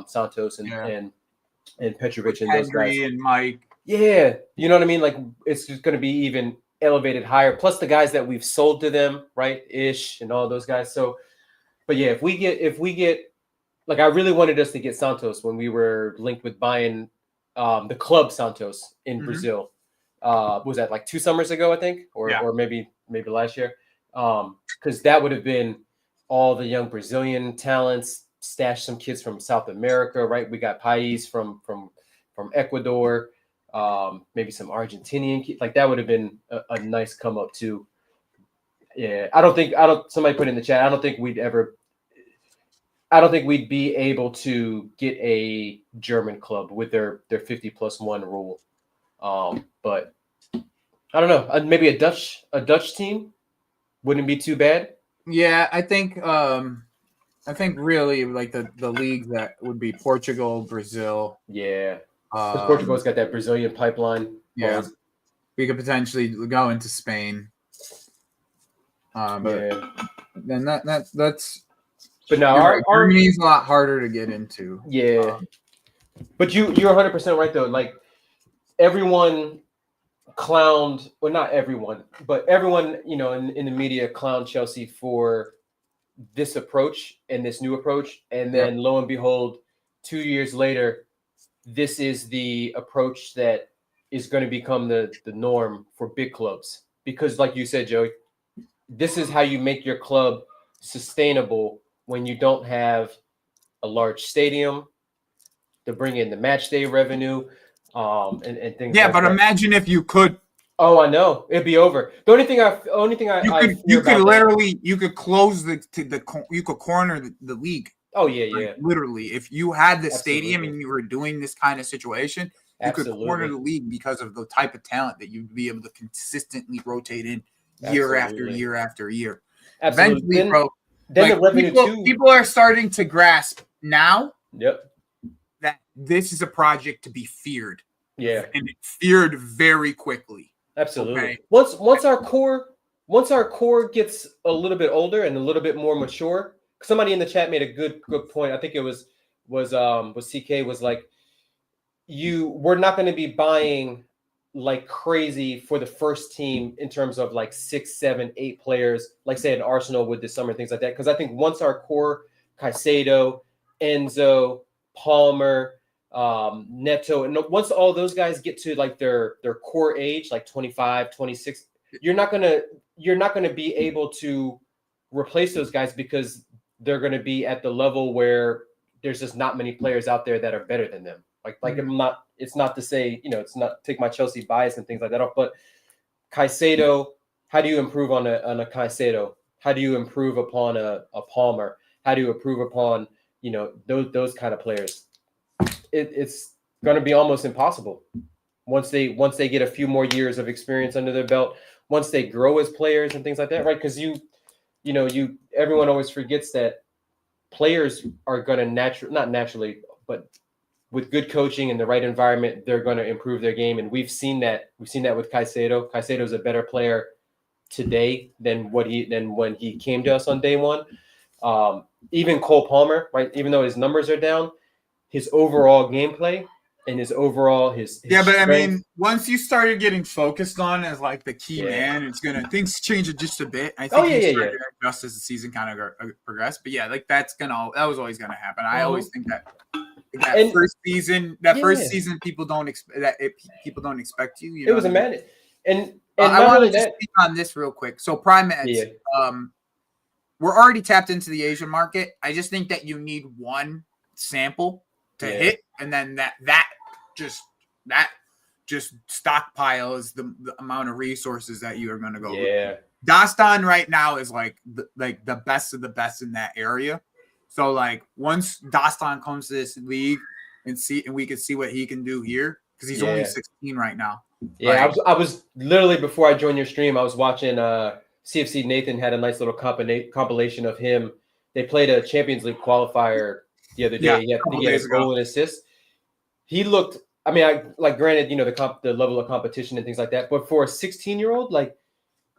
Santos and Petrovic and those guys. Henry and Mike. Yeah, you know what I mean? Like, it's just going to be even elevated higher. Plus the guys that we've sold to them, right? Ish and all those guys. So, but yeah, if we get, like, I really wanted us to get Santos when we were linked with buying the club Santos in Brazil. Was that like 2 summers ago, I think, or maybe last year? Because that would have been all the young Brazilian talents, stash some kids from South America, right? We got Pais from Ecuador, maybe some Argentinian kids. Like, that would have been a nice come up too. Yeah, somebody put in the chat, I don't think we'd be able to get a German club with their 50+1 rule. But I don't know. Maybe a Dutch team wouldn't be too bad. Yeah, I think really, like, the leagues that would be Portugal, Brazil. Yeah, because Portugal's got that Brazilian pipeline. Yeah, we could potentially go into Spain. But then that's. But now Germany's a lot harder to get into. Yeah, but you're 100% right though. Like, everyone clowned, well, not everyone, but everyone, in the media clowned Chelsea for this approach and this new approach, and then lo and behold, 2 years later, this is the approach that is going to become the norm for big clubs. Because, like you said, Joey, this is how you make your club sustainable when you don't have a large stadium to bring in the match day revenue, and things. Yeah, like but that. imagine if you could. Oh, I know, it'd be over. The only thing you could literally you could close you could corner the league. Oh yeah. Like, literally, if you had the stadium Absolutely. and you were doing this kind of situation, you could corner the league because of the type of talent that you'd be able to consistently rotate in year after year after year. Absolutely. Eventually, bro. Then the revenue too. People are starting to grasp now. Yep. That this is a project to be feared. Yeah. And feared very quickly. Absolutely. Okay. Once our core gets a little bit older and a little bit more mature. Somebody in the chat made a good point. I think it was CK was like, we're not going to be buying like crazy for the first team in terms of like 6, 7, 8 players, like say an Arsenal would this summer, things like that. Because I think once our core, Caicedo, Enzo, Palmer, Neto, and once all those guys get to like their core age, like 25, 26, you're not gonna be able to replace those guys because they're going to be at the level where there's just not many players out there that are better than them. It's not to say, it's not take my Chelsea bias and things like that off, but Caicedo, how do you improve on a Caicedo? How do you improve upon a Palmer? How do you improve upon, those kind of players? It's going to be almost impossible once they get a few more years of experience under their belt, once they grow as players and things like that, right? Because everyone always forgets that players are going to not naturally, but with good coaching and the right environment, they're going to improve their game. And we've seen that. We've seen that with Caicedo. Caicedo is a better player today than when he came to us on day one. Even Cole Palmer, right? Even though his numbers are down, his overall gameplay and his yeah, but strength, I mean, once you started getting focused on as like the key man, things change just a bit. I think he started to adjust as the season kind of progressed. But yeah, like that was always gonna happen. I always think that first season people don't expect you. It was a madness. And I want to speak on this real quick. So Prime Eds, we're already tapped into the Asian market. I just think that you need one sample to hit, and then that just stockpile is the amount of resources that you are going to go. Yeah, Dastan right now is like the best of the best in that area. So like once Dastan comes to this league and we can see what he can do here because he's only 16 right now. Yeah, I was literally before I joined your stream, I was watching CFC Nathan had a nice little compilation of him. They played a Champions League qualifier the other day. He had a goal and assist. He looked, I mean, granted, the level of competition and things like that, but for a 16-year-old, like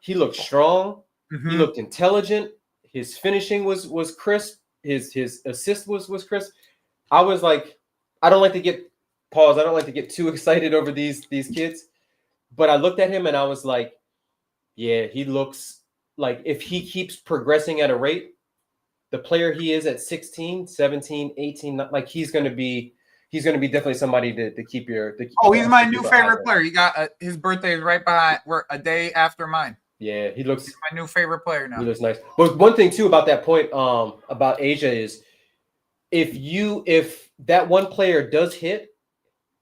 he looked strong. Mm-hmm. He looked intelligent. His finishing was crisp. His assist was crisp. I was like, I don't like to get too excited over these kids, but I looked at him and I was like, yeah, he looks like if he keeps progressing at a rate, the player he is at 16, 17, 18, like he's going to be definitely somebody to keep your. He's my new favorite player. He got his birthday is right behind. We're a day after mine. Yeah, he's my new favorite player now. He looks nice. But one thing too about that point, about Asia is if that one player does hit,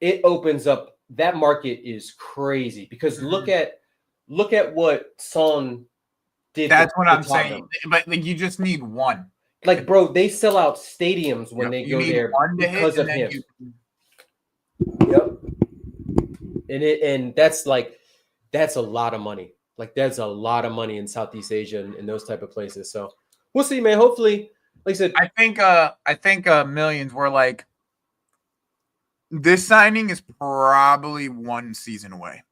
it opens up. That market is crazy because look at what Son did. That's what I'm saying. But like, you just need one. Like, bro, they sell out stadiums when they go there because of him. Yep. And that's a lot of money. Like, that's a lot of money in Southeast Asia and those type of places. So we'll see, man. Hopefully, like I said, I think millions were like. This signing is probably one season away.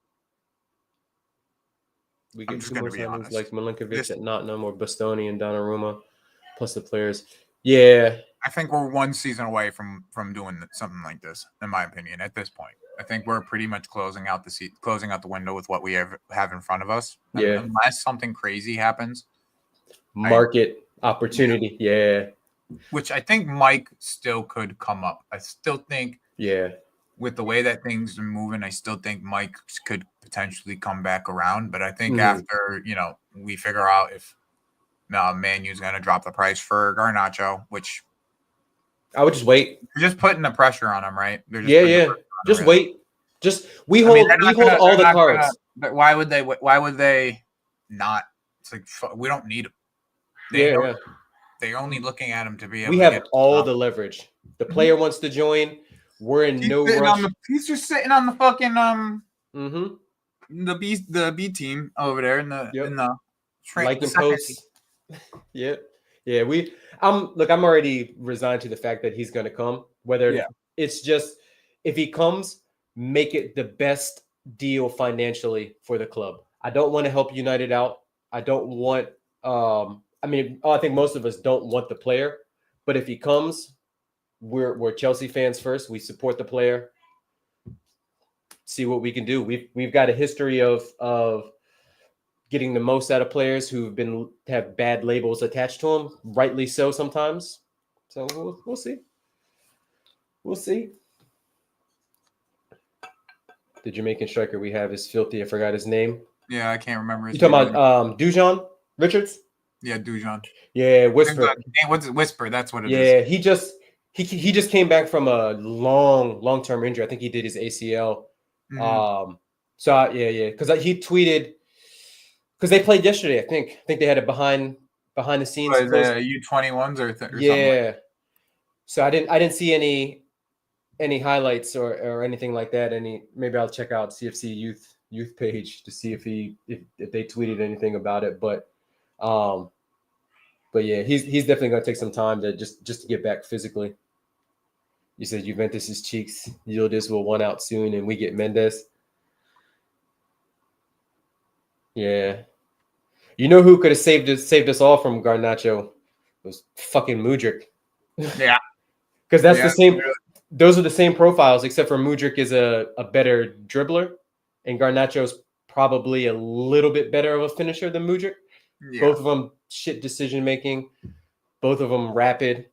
We get two more signings like Milinkovic at Nottingham or Bastoni and Donnarumma, plus the players. Yeah, I think we're one season away from doing something like this, in my opinion. At this point, I think we're pretty much closing out the window with what we have in front of us. Yeah, unless something crazy happens. Market opportunity, yeah. Which I think Mike still could come up. I still think. Yeah. With the way that things are moving, I still think Mike could potentially come back around. But I think after, we figure out if Man U's going to drop the price for Garnacho, which I would just wait. You're just putting the pressure on him, right? Just wait. We hold all the cards. But why would they not? It's like, we don't need him. They're only looking at him to be able to have all the leverage. The player wants to join. We're in no rush. He's just sitting on the fucking the B team over there in the liking posts. Yeah. I'm already resigned to the fact that he's gonna come. It's just if he comes, make it the best deal financially for the club. I don't want to help United out. I don't want I think most of us don't want the player, but if he comes, we're Chelsea fans first. We support the player. See what we can do. We've got a history of getting the most out of players who've have bad labels attached to them, rightly so sometimes. So we'll see. We'll see. The Jamaican striker we have is filthy. I forgot his name. Yeah, I can't remember. You talking about Dujon Richards? Yeah, Dujon. Yeah, Whisper. What's it? Whisper. That's what it is. Yeah, he just came back from a long-term injury. I think he did his ACL. Mm-hmm. Because he tweeted because they played yesterday. I think they had it behind the scenes. U21s or yeah. Something like. So I didn't see any highlights or anything like that. Maybe I'll check out CFC youth page to see if they tweeted anything about it. But But yeah, he's definitely gonna take some time to just to get back physically. You said Juventus's cheeks. Yildiz will one out soon, and we get Mendes. Yeah. You know who could have saved us all from Garnacho? It was fucking Mudryk. Yeah. Because that's the same. Those are the same profiles, except for Mudryk is a better dribbler, and Garnacho's probably a little bit better of a finisher than Mudryk. Yeah. Both of them shit decision making. Both of them rapid.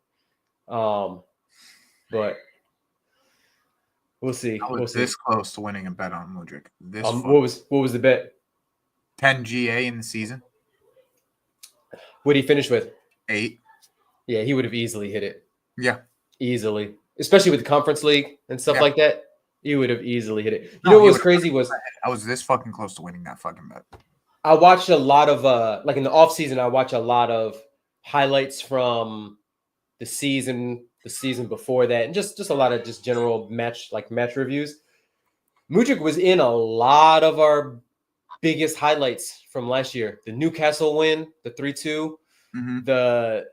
But we'll see. I was this close to winning a bet on Mudryk. What was the bet? 10 GA in the season. What did he finish with? 8. Yeah, he would have easily hit it. Yeah. Easily. Especially with the Conference League and stuff like that. He would have easily hit it. You No, know what was crazy was I was this fucking close to winning that fucking bet. I watched a lot of like in the offseason, I watch a lot of highlights from the season before that, and just a lot of just general match reviews. Mudryk was in a lot of our biggest highlights from last year. The Newcastle win, the 3-2, the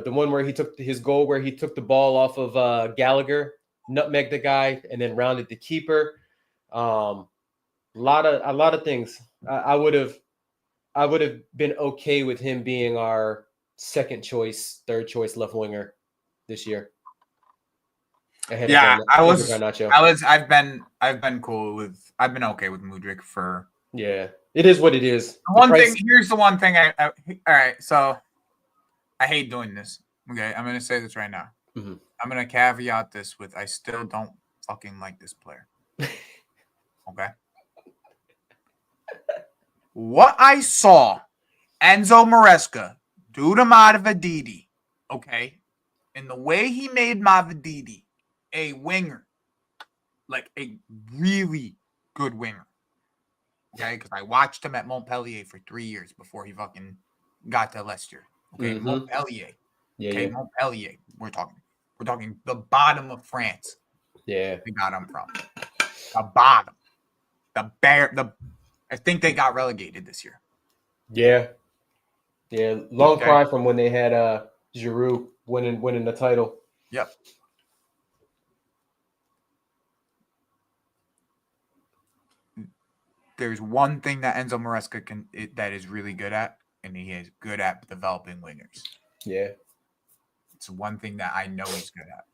one where he took his goal where he took the ball off of Gallagher, nutmegged the guy, and then rounded the keeper. A lot of things. I would have been okay with him being our second choice, third choice left winger this year. I've been okay with Mudryk for. Yeah, it is what it is. Here's the one thing all right, so I hate doing this. Okay, I'm gonna say this right now. Mm-hmm. I'm gonna caveat this with I still don't fucking like this player. Okay. What I saw Enzo Maresca do to Mavididi, okay, and the way he made Mavididi a winger, like a really good winger, okay, because I watched him at Montpellier for 3 years before he fucking got to Leicester. Okay, Montpellier. Okay, Montpellier. We're talking the bottom of France. Yeah, we got him from the bottom. I think they got relegated this year. Yeah. Long cry from when they had Giroud winning the title. Yep. There's one thing that Enzo Maresca that is really good at, and he is good at developing wingers. Yeah. It's one thing that I know he's good at.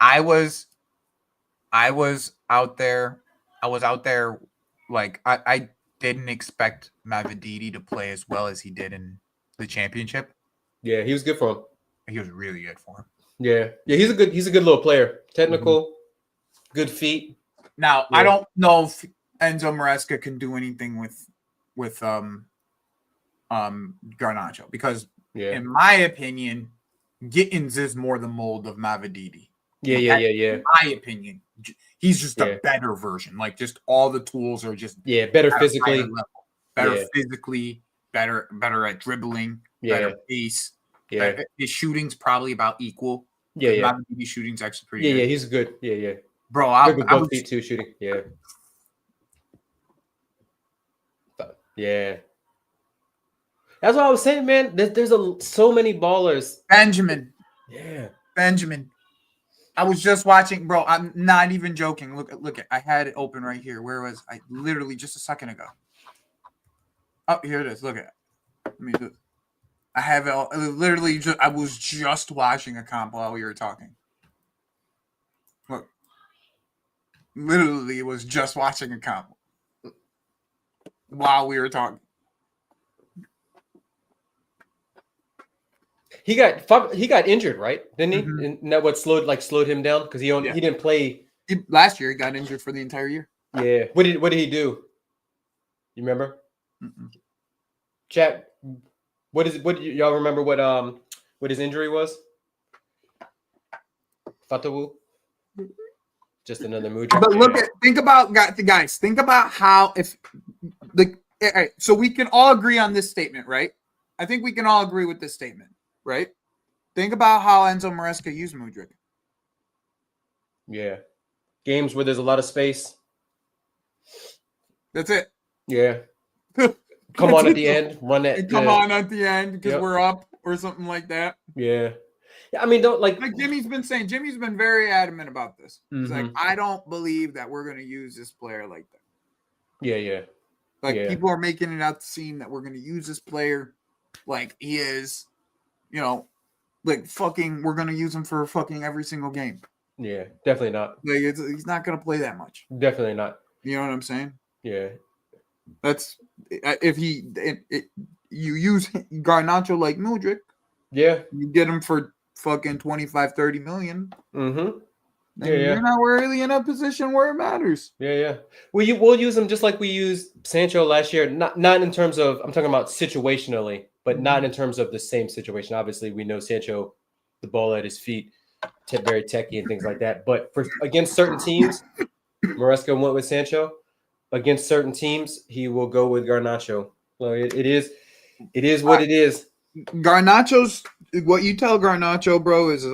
I was out there. Like I didn't expect Mavididi to play as well as he did in the championship. Yeah, he was good for him. He was really good for him. Yeah, he's a good little player. Technical, good feet. Now I don't know if Enzo Maresca can do anything with Garnacho because in my opinion, Gittins is more the mold of Mavididi. Yeah. In my opinion, he's just a better version. Like just all the tools are just better physically, physically, better at dribbling, better pace. Yeah, his shooting's probably about equal. Yeah. Mavididi shooting's actually pretty good. Yeah, he's good. Yeah. Bro, I was feet too shooting. Yeah. Yeah. That's what I was saying, man. There's so many ballers. Benjamin. Yeah. Benjamin. I was just watching, bro. I'm not even joking. Look at. I had it open right here. Where was I? Literally just a second ago. Oh, here it is. Look at it. Let me do it. I have it. Literally, I was just watching a comp while we were talking. Look. Literally, was just watching a comp while we were talking. He got injured, right? Didn't he? Mm-hmm. And that what slowed him down because he didn't play last year. He got injured for the entire year. Yeah. What did he do? You remember? Chat. What y'all remember? What his injury was? Fatawu. Just another mood. But think about how so we can all agree on this statement, right? I think we can all agree with this statement. Right? Think about how Enzo Maresca used Mudryk. Yeah. Games where there's a lot of space. That's it. Yeah. Come on at the end. Run that. Come on at the end because we're up. or something like that. Yeah. I mean, don't like Jimmy's been saying. Jimmy's been very adamant about this. He's like, Mhm. I don't believe that we're going to use this player like that. Yeah. Like Yeah. people are making it out to seem that we're going to use this player like he is, like fucking. We're going to use him for fucking every single game. Yeah, definitely not. Like he's not going to play that much. Definitely not. You know what I'm saying? Yeah. That's if you use Garnacho like Mudryk, Yeah. you get him for fucking 25, 30 million. Mm-hmm. Yeah. You're not really in a position where it matters. Yeah. We'll use him just like we used Sancho last year. Not in terms of, I'm talking about situationally, but not in terms of the same situation. Obviously, we know Sancho, the ball at his feet, very techy and things like that. But against certain teams, Maresca went with Sancho. Against certain teams, he will go with Garnacho. So it is what it is. Garnacho's what you tell Garnacho, bro, is if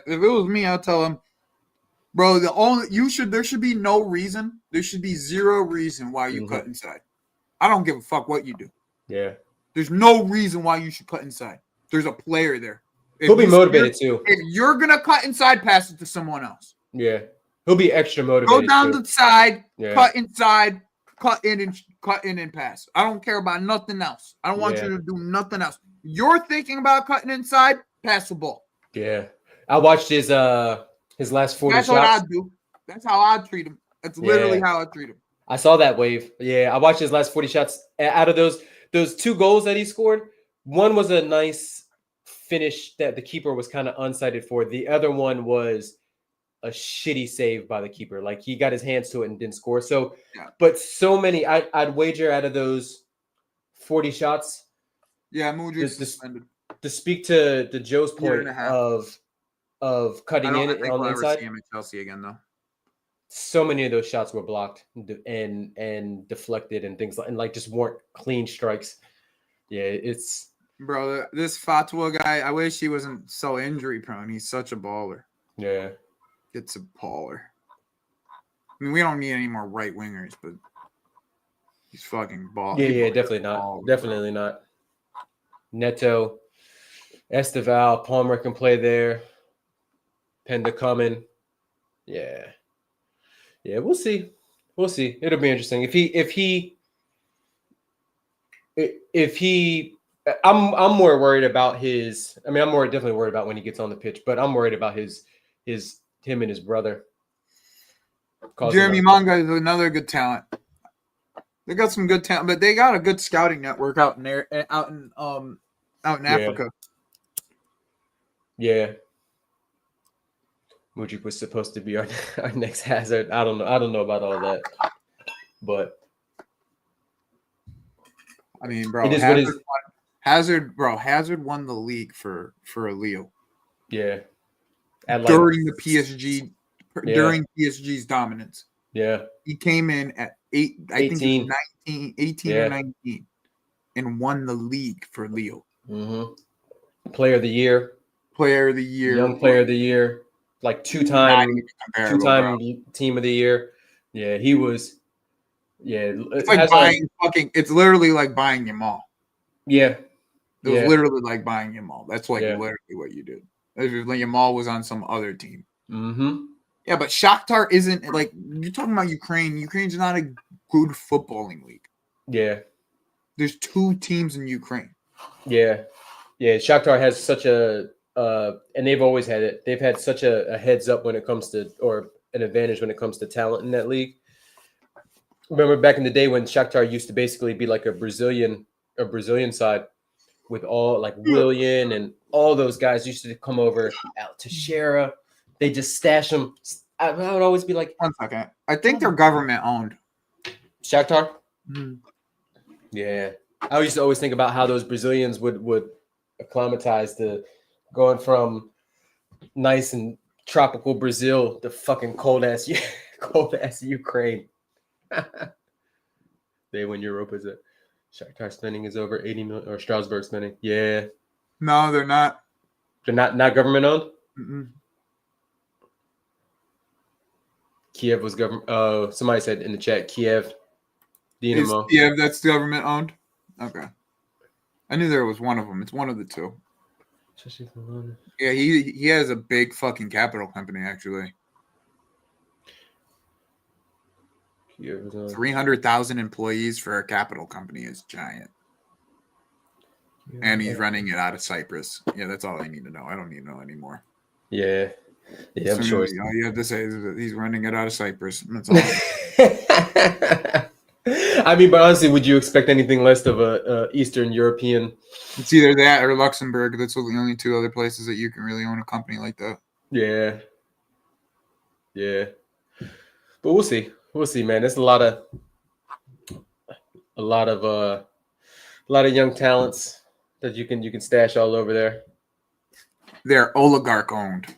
it was me, I'll tell him, bro, there should be no reason. There should be zero reason why you cut inside. I don't give a fuck what you do. Yeah. There's no reason why you should cut inside. There's a player there. He'll be motivated too. If you're gonna cut inside, pass it to someone else. Yeah. He'll be extra motivated. Go down the side, Yeah. cut inside, cut in and pass. I don't care about nothing else. I don't want you to do nothing else. You're thinking about cutting inside, pass the ball. Yeah. I watched his last 40 That's shots. what I do. That's how I treat him. That's literally how I treat him. I saw that wave. Yeah, I watched his last 40 shots. Out of those 2 goals that he scored, one was a nice finish that the keeper was kind of unsighted for. The other one was a shitty save by the keeper. Like he got his hands to it and didn't score. So, but so many, I'd wager out of those 40 shots. Yeah, Mudryk's suspended. To speak to Joe's point of cutting in on the inside. See him at Chelsea again though. So many of those shots were blocked and deflected and things like just weren't clean strikes. Yeah, it's bro. This Fatwa guy, I wish he wasn't so injury prone. He's such a baller. Yeah. It's a baller. I mean, we don't need any more right wingers, but he's fucking baller. Yeah, definitely not. Baller, definitely not. Neto, Estevao, Palmer can play there. Penda coming. Yeah, we'll see. It'll be interesting. If he, I'm more worried about his. I mean, I'm definitely worried about when he gets on the pitch, but I'm worried about him and his brother. Jeremy Manga is another good talent. They got some good talent, but they got a good scouting network out in Africa. Yeah. Mudryk was supposed to be our next Hazard. I don't know about all that, but I mean, bro, Hazard won the league for Lille. Yeah. During the PSG, during PSG's dominance. Yeah. He came in at 18 or 19 and won the league for Lille. Mm-hmm. Player of the year. Young player of the year. Like two-time team of the year. Yeah, he was. Yeah. It's like buying it's literally like buying Yamal. Yeah. It was literally like buying Yamal. That's like literally what you did. If Yamal was on some other team. Mm-hmm. Yeah, but Shaktar isn't like you're talking about Ukraine. Ukraine's not a good footballing league. Yeah. There's 2 teams in Ukraine. Yeah. Yeah. Shaktar has such a and they've always had it. They've had such a heads up when it comes to, or an advantage when it comes to talent in that league. Remember back in the day when Shaktar used to basically be like a Brazilian side with all like Willian and all those guys used to come over out to Teixeira. They just stash them. I would always be like, 1 second. I think they're government owned. Shaktar? Mm-hmm. Yeah. I used to always think about how those Brazilians would acclimatize to going from nice and tropical Brazil to fucking cold ass Ukraine. They win Europa, is it? Shakhtar spending is over 80 million, or Strasbourg spending. Yeah. No, they're not. They're not government owned? Mm-mm. Kiev was government. Somebody said in the chat, Kiev. Dynamo. Kiev, that's government owned? Okay. I knew there was one of them. It's one of the two. Chelsea for London. Yeah, he has a big fucking capital company actually. 300,000 employees for a capital company is giant. And he's running it out of Cyprus. Yeah, that's all I need to know. I don't need to know anymore. Yeah, I'm sure. All you have to say is that he's running it out of Cyprus. That's all. I mean, but honestly, would you expect anything less of a Eastern European? It's either that or Luxembourg. That's the only two other places that you can really own a company like that. Yeah. But we'll see. We'll see, man. There's a lot of young talents that you can stash all over there. They're oligarch owned.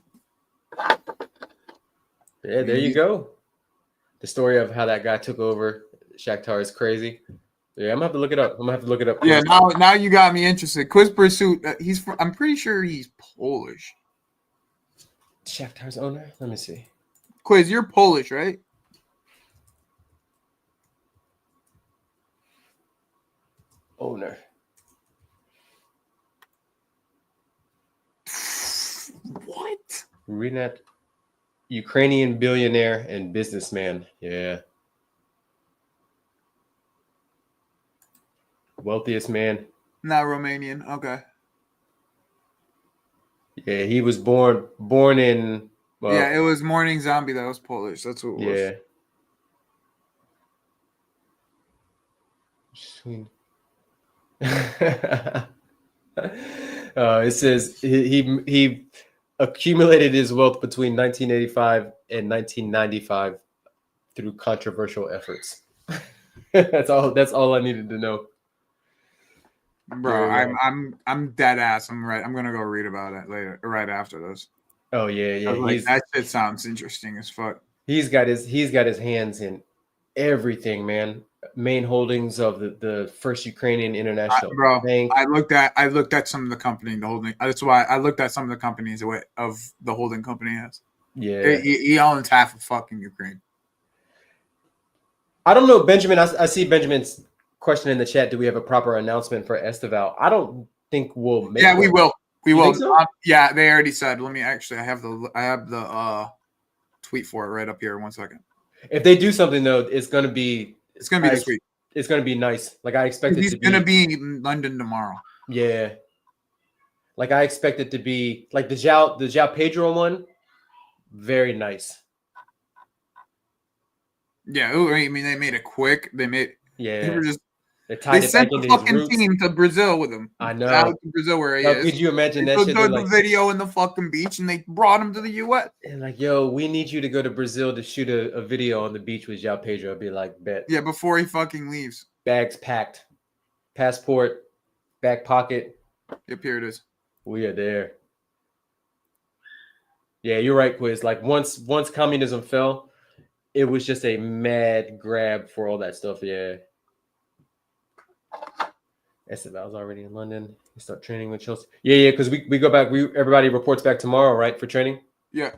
Yeah, there you go. The story of how that guy took over Shaktar is crazy. Yeah, I'm gonna have to look it up. Yeah, now you got me interested. Quiz Pursuit. I'm pretty sure he's Polish. Shakhtar's owner. Let me see. Quiz, you're Polish, right? Owner. What? Renat, Ukrainian billionaire and businessman. Yeah. Wealthiest man. Not Romanian. Okay. Yeah, he was born in. Yeah, it was Morning Zombie that was Polish. That's what it was. Yeah. It says he accumulated his wealth between 1985 and 1995 through controversial efforts. That's all I needed to know. Bro, I'm dead ass. I'm gonna go read about it later, right after this. Oh yeah. That shit sounds interesting as fuck. He's got his hands in everything, man. Main holdings of the First Ukrainian International Bank. I looked at some of the company, the holding. That's why I looked at some of the companies of the holding company has. Yeah, he owns half of fucking Ukraine. I don't know, Benjamin. I see Benjamin's question in the chat. Do we have a proper announcement for Estevao? I don't think we'll make. Yeah, we will. We will. So? Yeah, they already said. Let me actually. I have the tweet for it right up here. 1 second. If they do something though, it's gonna be this week. It's gonna be nice. Like I expect He's gonna be in London tomorrow. Yeah. Like I expect it to be like the João Pedro one. Very nice. Yeah, I mean they made it quick. They were just. They sent the fucking team to Brazil with him. I know. Out to Brazil where he is. Could you imagine that shit? The video in the fucking beach, and they brought him to the U.S. And like, yo, we need you to go to Brazil to shoot a video on the beach with João Pedro. I'd be like, bet. Yeah, before he fucking leaves. Bags packed, passport, back pocket. Yep, here it is. We are there. Yeah, you're right, Quiz. Like once communism fell, it was just a mad grab for all that stuff. Yeah. Estevao's already in London. We start training with Chelsea. Yeah, because we go back. Everybody reports back tomorrow, right, for training? Yeah.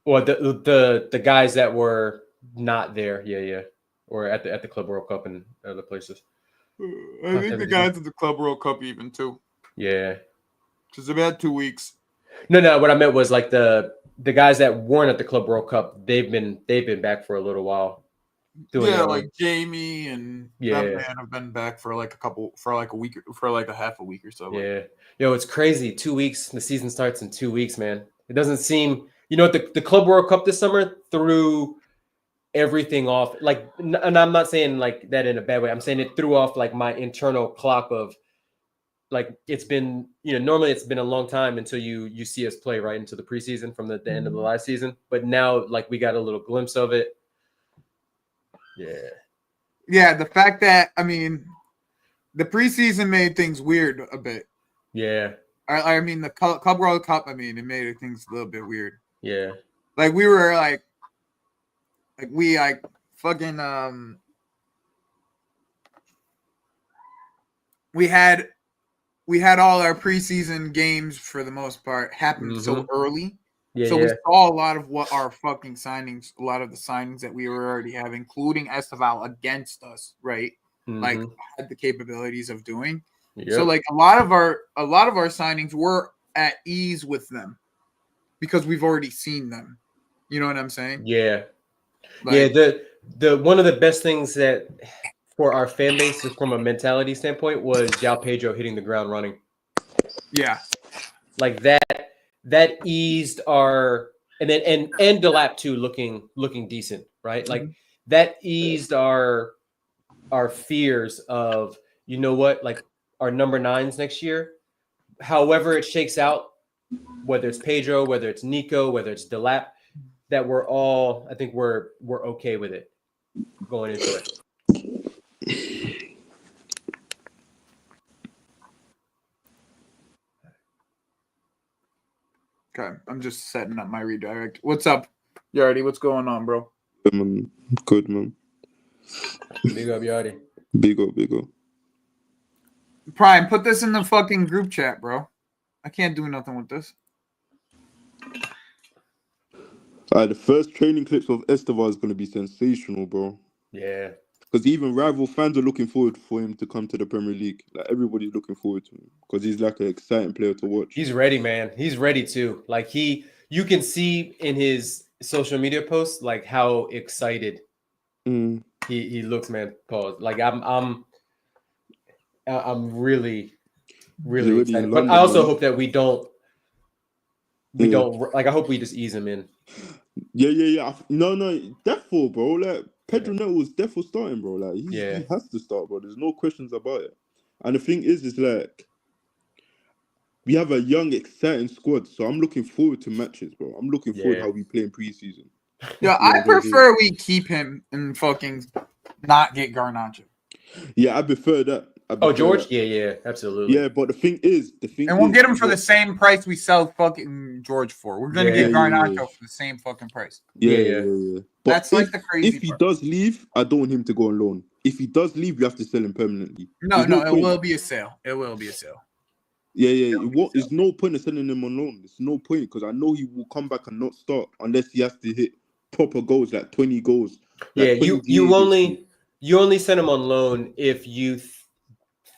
Well, the guys that were not there, yeah, or at the Club World Cup and other places. I think the guys at the Club World Cup even too. Yeah. Because they've had 2 weeks. No. What I meant was like the guys that weren't at the Club World Cup. They've been back for a little while. Like Jamie and that man have been back for like a week, for like a half a week or so. Yeah. Yo, it's crazy. 2 weeks. The season starts in 2 weeks, man. It doesn't seem, the Club World Cup this summer threw everything off. Like, and I'm not saying like that in a bad way. I'm saying it threw off like my internal clock of like, it's been, normally it's been a long time until you see us play right into the preseason from the end of the last season. But now like we got a little glimpse of it. Yeah. The fact that the preseason made things weird a bit. Yeah. I mean the Club World Cup. It made things a little bit weird. Yeah. Like we were fucking we had all our preseason games for the most part happen so early. Yeah, so we saw a lot of what our fucking signings, a lot of the signings that we were already having, including Estevao against us, right? like had the capabilities of doing. Yep. So like a lot of our signings were at ease with them because we've already seen them. You know what I'm saying? Yeah. Like, The one of the best things that for our fan base from a mentality standpoint was João Pedro hitting the ground running. yeah. Like that eased our and Delap too looking decent, right? Like that eased our fears of, you know what, like our number 9s next year, however it shakes out, whether it's Pedro, whether it's Nico, whether it's Delap, that we're all, I think we're okay with it going into it. Okay, I'm just setting up my redirect. What's up, Yardy? What's going on, bro? Good, man. Big up, Yardy. Big up. Prime, put this in the fucking group chat, bro. I can't do nothing with this. The first training clips of Estevao is going to be sensational, bro. Yeah. Because even rival fans are looking forward for him to come to the Premier League. Like, everybody's looking forward to him because he's like an exciting player to watch. He's ready, man. He's ready too. Like you can see in his social media posts like how excited he looks, man. Pause. Like I'm really excited. But I also hope that we don't like. I hope we just ease him in. Yeah. No, therefore, bro. Like Pedro Neto was therefore starting, bro. Like he has to start, bro. There's no questions about it. And the thing is like we have a young, exciting squad, so I'm looking forward to matches, bro. I'm looking forward how we play in preseason. Yeah, I prefer we keep him and fucking not get Garnacho. Yeah, I prefer that. George? That. Yeah, absolutely. Yeah, but the thing is, we'll get him for the same price we sell fucking George for. We're gonna get Garnacho for the same fucking price. Yeah. But that's like the crazy. If he does leave, I don't want him to go on loan. If he does leave, we have to sell him permanently. No, it will be a sale. It will be a sale. Yeah. There's no point in selling him on loan. There's no point because I know he will come back and not start unless he has to hit proper goals, like 20 goals. Like you only send him on loan if you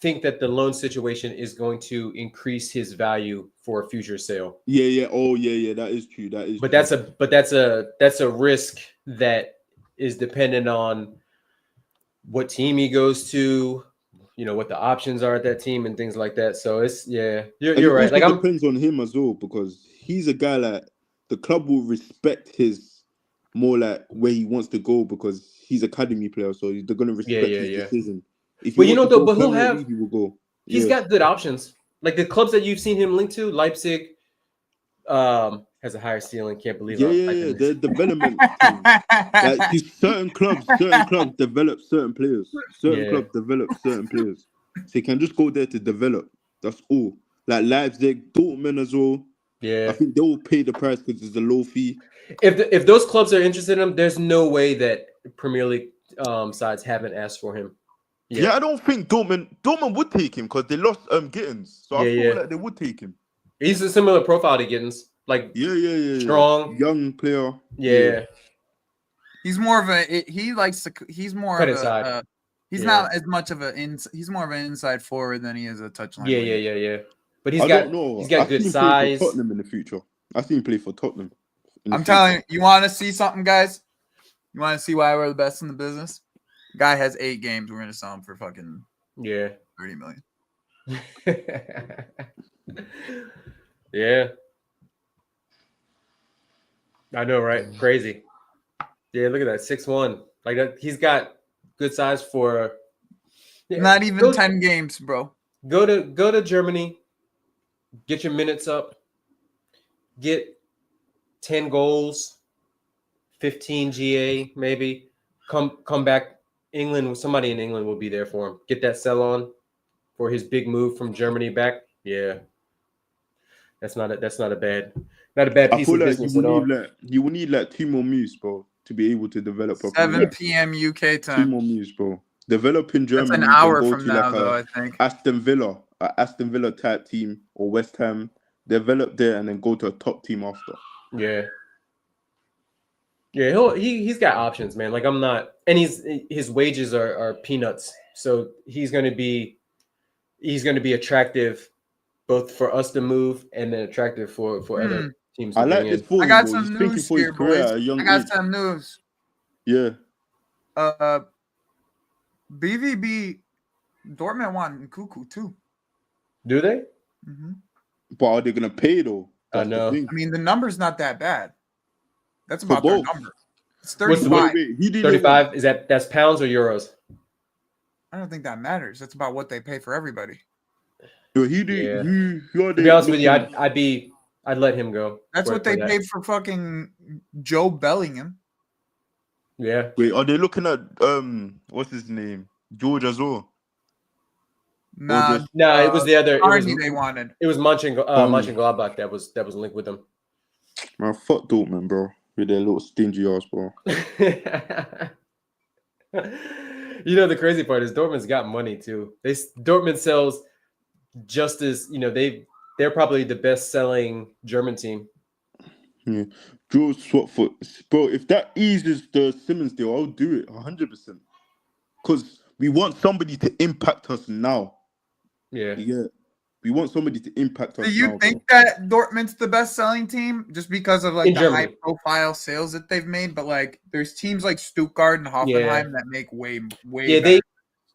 think that the loan situation is going to increase his value for a future sale. Yeah. Oh, yeah. That is true. But that's a risk that is dependent on what team he goes to, you know, what the options are at that team and things like that. So it's you're right. Like it depends on him as well because he's a guy like the club will respect his more like where he wants to go because he's academy player, so they're gonna respect his decision. But you know, but he'll have. He will go. He's got good options. Like the clubs that you've seen him linked to, Leipzig, has a higher ceiling. Can't believe. Yeah. The development. Like certain clubs develop certain players. Certain clubs develop certain players. So you can just go there to develop. That's all. Like Leipzig, Dortmund as well. Yeah, I think they will pay the price because it's a low fee. If those clubs are interested in him, there's no way that Premier League sides haven't asked for him. Yeah, I don't think Dortmund would take him because they lost Gittins. So I feel like they would take him. He's a similar profile to Gittins. Like strong, young player. Yeah. He's more of a he's more of a he's not as much of he's more of an inside forward than he is a touchline. Yeah. But he's got good size. For Tottenham in the future. I think he play for Tottenham. I'm telling you, want to see something, guys? You want to see why we're the best in the business? Guy has 8 games. We're gonna sell him for fucking 30 million. Yeah. I know, right? Crazy. Yeah, look at that. 6'1". Like that, he's got good size for not even 10 games, bro. Go to Germany, get your minutes up, get 10 goals, 15 GA, maybe. Come back. England, somebody in England will be there for him. Get that sell on for his big move from Germany back. Yeah. That's not a bad piece of business at all. You will need like 2 more moves, bro, to be able to develop. 7 p.m. UK time. 2 more moves, bro. Develop in Germany. That's an hour from now, though, I think. Aston Villa type team or West Ham. Develop there and then go to a top team after. Yeah. Yeah, he's got options, man. Like I'm not, and his wages are peanuts. So he's going to be attractive both for us to move and then attractive for other teams to I bring like this in. for I him, got bro. some He's thinking news for his here, career boys. at a young I got age. some news. Yeah. BVB Dortmund want Nkunku too. Do they? Mm-hmm. But are they gonna pay though? I That's know. the thing. I mean, the number's not that bad. That's For about their both. number. It's What's the 35. Who do you know? 35? Is that's pounds or euros? I don't think that matters. That's about what they pay for everybody. Who Yeah. are To they be honest with you, looking- I'd let him go. That's what they paid for fucking Joe Bellingham. Yeah. Wait, are they looking at what's his name? George as well? Nah, just- No, it was the other. Carney they wanted. It was Carney. Mönchengladbach that was linked with them. Man, fuck Dortmund, bro. With their little stingy ass, bro. You know, the crazy part is Dortmund's got money too. Dortmund sells just as they're probably the best selling German team. Yeah. George Swatfoot. Bro, if that eases the Simmons deal, I'll do it 100%. Because we want somebody to impact us now. Yeah. Yeah. We want somebody to impact us Do you now, think bro. that Dortmund's the best selling team just because of like In the Germany. high profile sales that they've made? But like, there's teams like Stuttgart and Hoffenheim that make way better.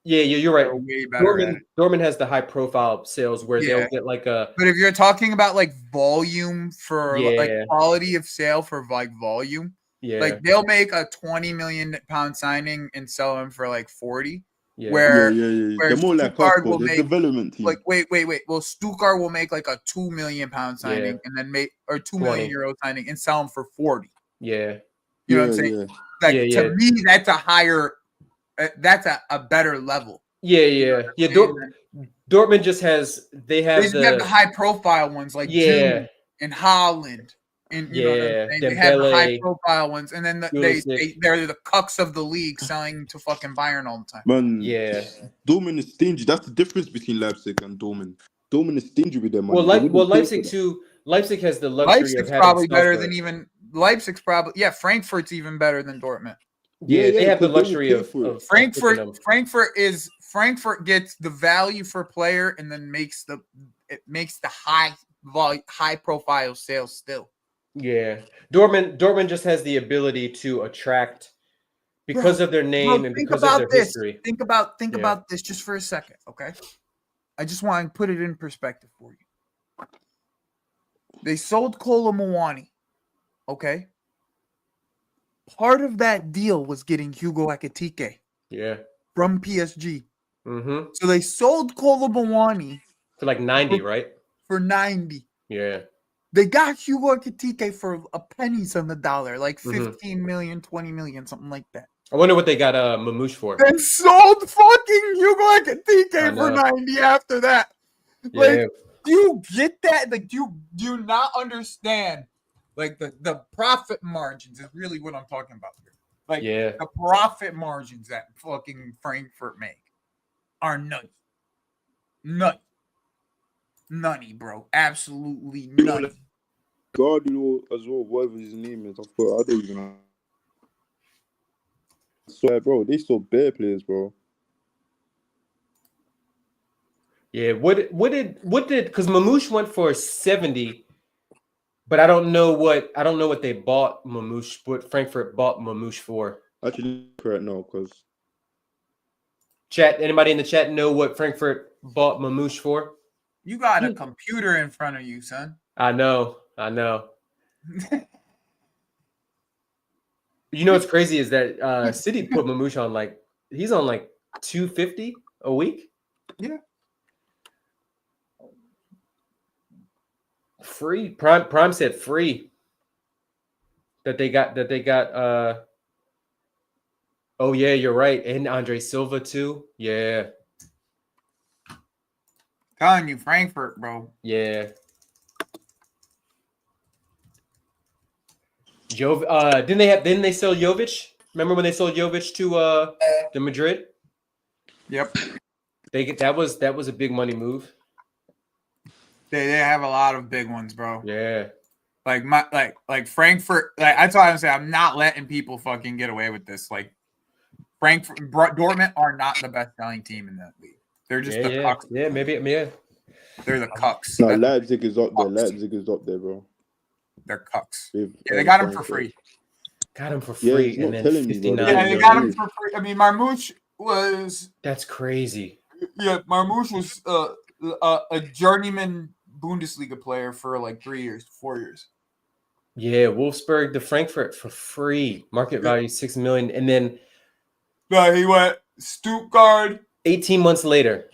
You're right. They're way better at it. Dortmund has the high profile sales where Yeah. they'll get like a But if you're talking about like volume for like Yeah. quality of sale for like volume, like they'll make a 20 million pound signing and sell them for like 40. yeah. Where Yeah. where They're more like us, Stuttgart bro. will They're make development team. like wait. Well, Stuttgart will make like a 2 million pound signing and then make or 2 million 20. euro signing and sell them for 40. Yeah. You know what I'm saying? Yeah. Like Yeah. to me, that's a higher, that's a better level. Yeah. Dortmund just has they have They have the high profile ones like June and Holland. And you know what I'm saying? They have the high Dembele. profile ones, and then Pulisic. they're the cucks of the league selling to fucking Bayern all the time. Man, Yeah. Dortmund is stingy. That's the difference between Leipzig and Dortmund. Dortmund is stingy with their money. Well, They wouldn't pay Leipzig for that. too. Leipzig has the luxury of Leipzig's having probably stuff better that- than even Leipzig's probably Frankfurt's even better than Dortmund. Yeah, they have the 'cause they will luxury pay of for it. Frankfurt gets the value for player and then makes the high profile sales still. Yeah, Dortmund just has the ability to attract because of their name and think because of about their this. history. Think about this just for a second, okay? I just want to put it in perspective for you. They sold Kolo Muani, okay? Part of that deal was getting Hugo Ekitike Yeah. from PSG. Mm-hmm. So they sold Kolo Muani For like 90, right? for 90. Yeah. They got Hugo Ekitike for a pennies on the dollar, like Mhm. 15 million, 20 million, something like that. I wonder what they got Mamouche for. And sold fucking Hugo I Ekitike for know. 90 after that. Like, Yeah. do you get that? Like, do you not understand? Like the profit margins is really what I'm talking about here. Like Yeah. the profit margins that fucking Frankfurt make are nutty. Nutty, bro. Absolutely nutty. Guardiola as well, whatever his name is. I don't even know. I swear, bro, they saw bare players, bro. Yeah. What did because Mamouche went for 70, but I don't know what they bought Mamouche, what Frankfurt bought Mamouche for. Actually, correct now, because Chat, anybody in the chat know what Frankfurt bought Mamouche for? You got a computer in front of you, son. I know. You know what's crazy is that City put Mamouche on he's on 250 a week. Yeah. Free. Prime said free. That they got oh yeah, you're right. And Andre Silva too. Yeah. Telling you, Frankfurt, bro. Yeah. Didn't they sell Jovic? Remember when they sold Jovic to Madrid? Yep. That was a big money move. They have a lot of big ones, bro. Yeah. Like Frankfurt. Like that's why I'm saying I'm not letting people fucking get away with this. Like Frankfurt, Dortmund are not the best selling team in that league. They're just the cucks. Yeah, maybe. Yeah, They're the cucks. No, That's- Leipzig is up there. Leipzig is up there, bro. They're cucks. With, Yeah, they got him for Frankfurt. free. got him for Yeah, free, he's not and then telling me, bro. 59 Yeah, they million. got him for free. I mean, Marmouche was That's crazy. a journeyman Bundesliga player for like 4 years. Yeah, Wolfsburg to Frankfurt for free. Market value 6 million, and then He went Stuttgart. 18 months later,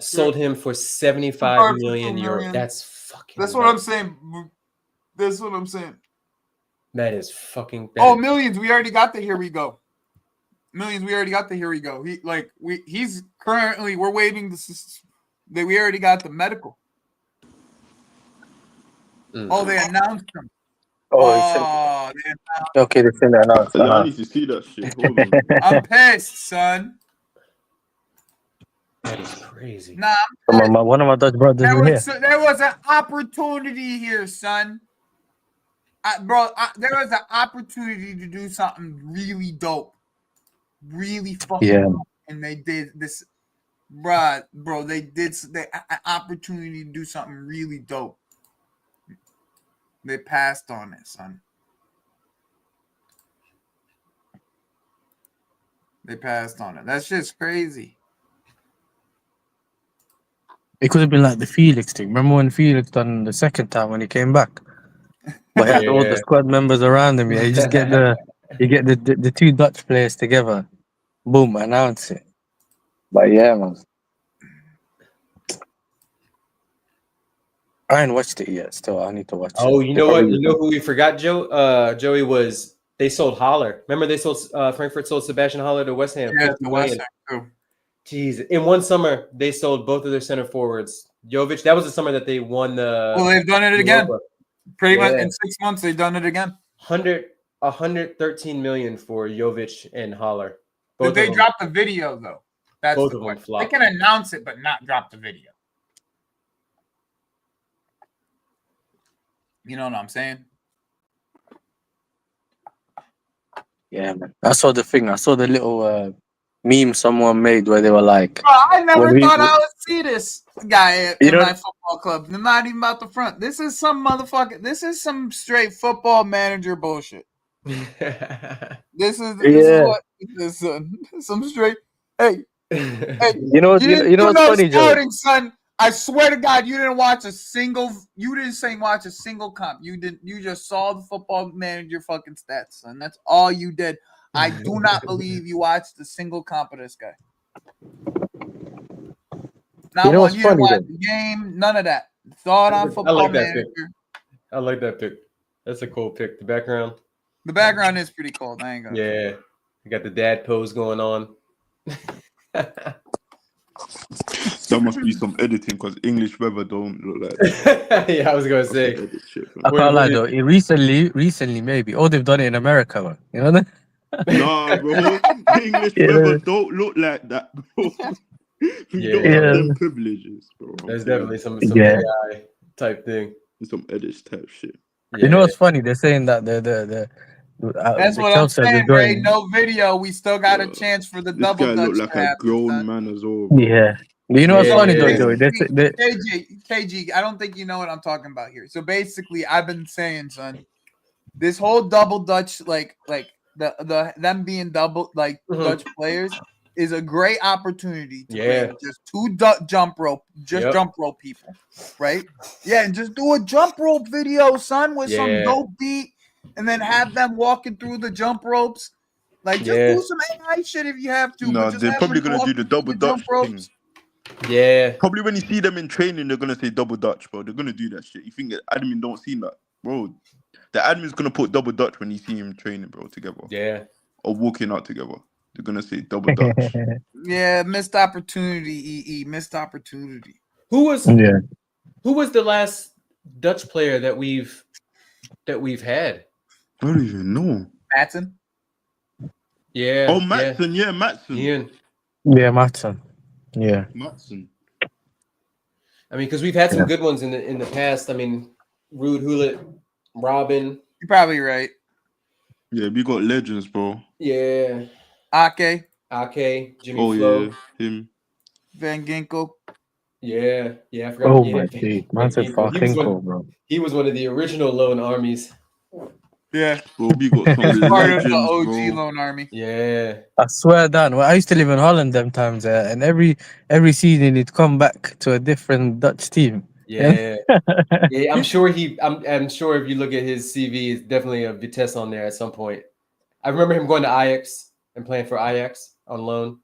sold him for 75 million €2 euro. million. That's fucking. That's what I'm saying. That's what I'm saying. That is fucking. Millions. We already got the here we go. Millions. We already got the here we go. He's currently. We're waiting that we already got the medical. Oh, they announced him. Okay, they sent that out. Yeah, I need to see that shit. Hold on. I'm pissed, son. That is crazy. Nah, One of my Dutch brothers is here. there was an opportunity here, son. There was an opportunity to do something really dope, really fucking dope, and they did this, bro. They did an opportunity to do something really dope. They passed on it, son. They passed on it. That's just crazy. It could have been like the Felix thing. Remember when Felix done the second time when he came back? But he had all the squad members around him. Yeah, you just get the two Dutch players together. Boom, announce it. But yeah, man. I ain't watched it yet. Still, I need to watch it. Oh, you know what? You know who we forgot, Joe? Joey was. They sold Haller. Remember they sold Frankfurt sold Sebastian Haller to West Ham. Yeah, the West Ham too. Jeez, in one summer they sold both of their center forwards. Jovic. That was the summer that they won the. Well, they've done it again. Pretty much Yeah. in 6 months, they've done it again. 113 million for Jovic and Haller. But they dropped the video though. That's Both the of them question. flopped. They can announce it, but not drop the video. You know what I'm saying? Yeah, man. I saw the thing. I saw the little meme someone made where they were like, Bro, I never When we- thought I would see this guy You in know- my football club. Not even about the front. This is some motherfucker. This is some straight football manager bullshit. This is what this is. Some straight. Hey, you know what's funny, Joe? scouting, son. I swear to God, you didn't watch a single. You didn't say watch a single comp. You didn't. You just saw the football manager fucking stats, son. That's all you did. I do not believe you watched a single comp of this guy. Not You know one. what's You didn't funny, watch though? the game. None of that. Saw it on I football like that manager. pick. I like that pick. That's a cool pick. The background. The background is pretty cold. I ain't gonna. Yeah. You got the dad pose going on. That must be some editing because English weather don't look like that. Yeah, I was gonna say. Edit shit, man. I can't lie though. Recently maybe. Or they've done it in America, man. You know that? Nah, bro. English Yeah. weather don't look like that, bro. We don't Yeah. have them privileges, bro. There's definitely some Yeah. AI type thing. some edits type shit. You know what's funny? They're saying that the That's the what I'm Chelsea are saying, doing- Ray. No video. We still got a Yeah. chance for the This double guy dutch. look like to a happen, grown son. man as well. Bro. Yeah. But you know what's Yeah, funny yeah, though, yeah. Joey? KG, I don't think you know what I'm talking about here. So basically, I've been saying, son, this whole double Dutch, like the them being double Mhm. Dutch players, is a great opportunity to Yeah. bring just two jump rope people, right? Yeah, and just do a jump rope video, son, with some Yeah. dope beat, and then have them walking through the jump ropes. Like, just Yeah. do some AI shit if you have to. No, but just they're have probably them gonna do walk the through double the Dutch jump ropes. thing. Yeah. Probably when you see them in training, they're gonna say double Dutch, bro. They're gonna do that shit. You think the admin don't see that, bro? The admin's gonna put double Dutch when you see him training, bro, together Yeah. or walking out together. They're gonna say double Dutch. Yeah, missed opportunity, EE. Missed opportunity. Who was Yeah. the last Dutch player that we've had? I don't even know. Matson? Yeah. Oh, Matson, yeah, Matson. Ian. Yeah, Matson. Yeah. Matson. I mean, because we've had some good ones in the past. I mean, Ruud Gullit, Robin. You're probably right. Yeah, we got legends, bro. Yeah. Ake, Jimmy Oh Flo. yeah, him. Van Ginkel. Yeah, I forgot. Oh Yeah, my days, man said fucking cool, bro. He was one of the original loan armies. Yeah, Bro, we got some he was part of the legends, OG bro. loan army. Yeah. I swear down. Well, I used to live in Holland them times, and every season he'd come back to a different Dutch team. Yeah. Yeah, I'm sure I'm sure if you look at his CV, it's definitely a Vitesse on there at some point. I remember him going to Ajax and playing for Ajax on loan.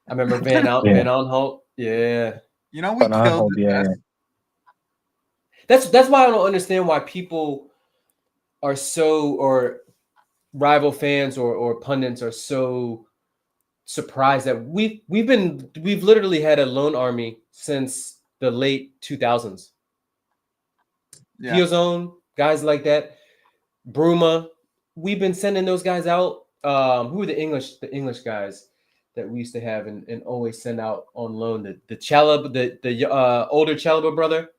I remember Van Aanholt. Yeah. You know, we killed the That's why I don't understand why people are so, or rival fans or pundits are so surprised that we've literally had a loan army since the late 2000s. Yeah. Piozone, guys like that, Bruma, we've been sending those guys out. Who are the English guys that we used to have and always send out on loan? The Chalaba, the older Chalaba brother.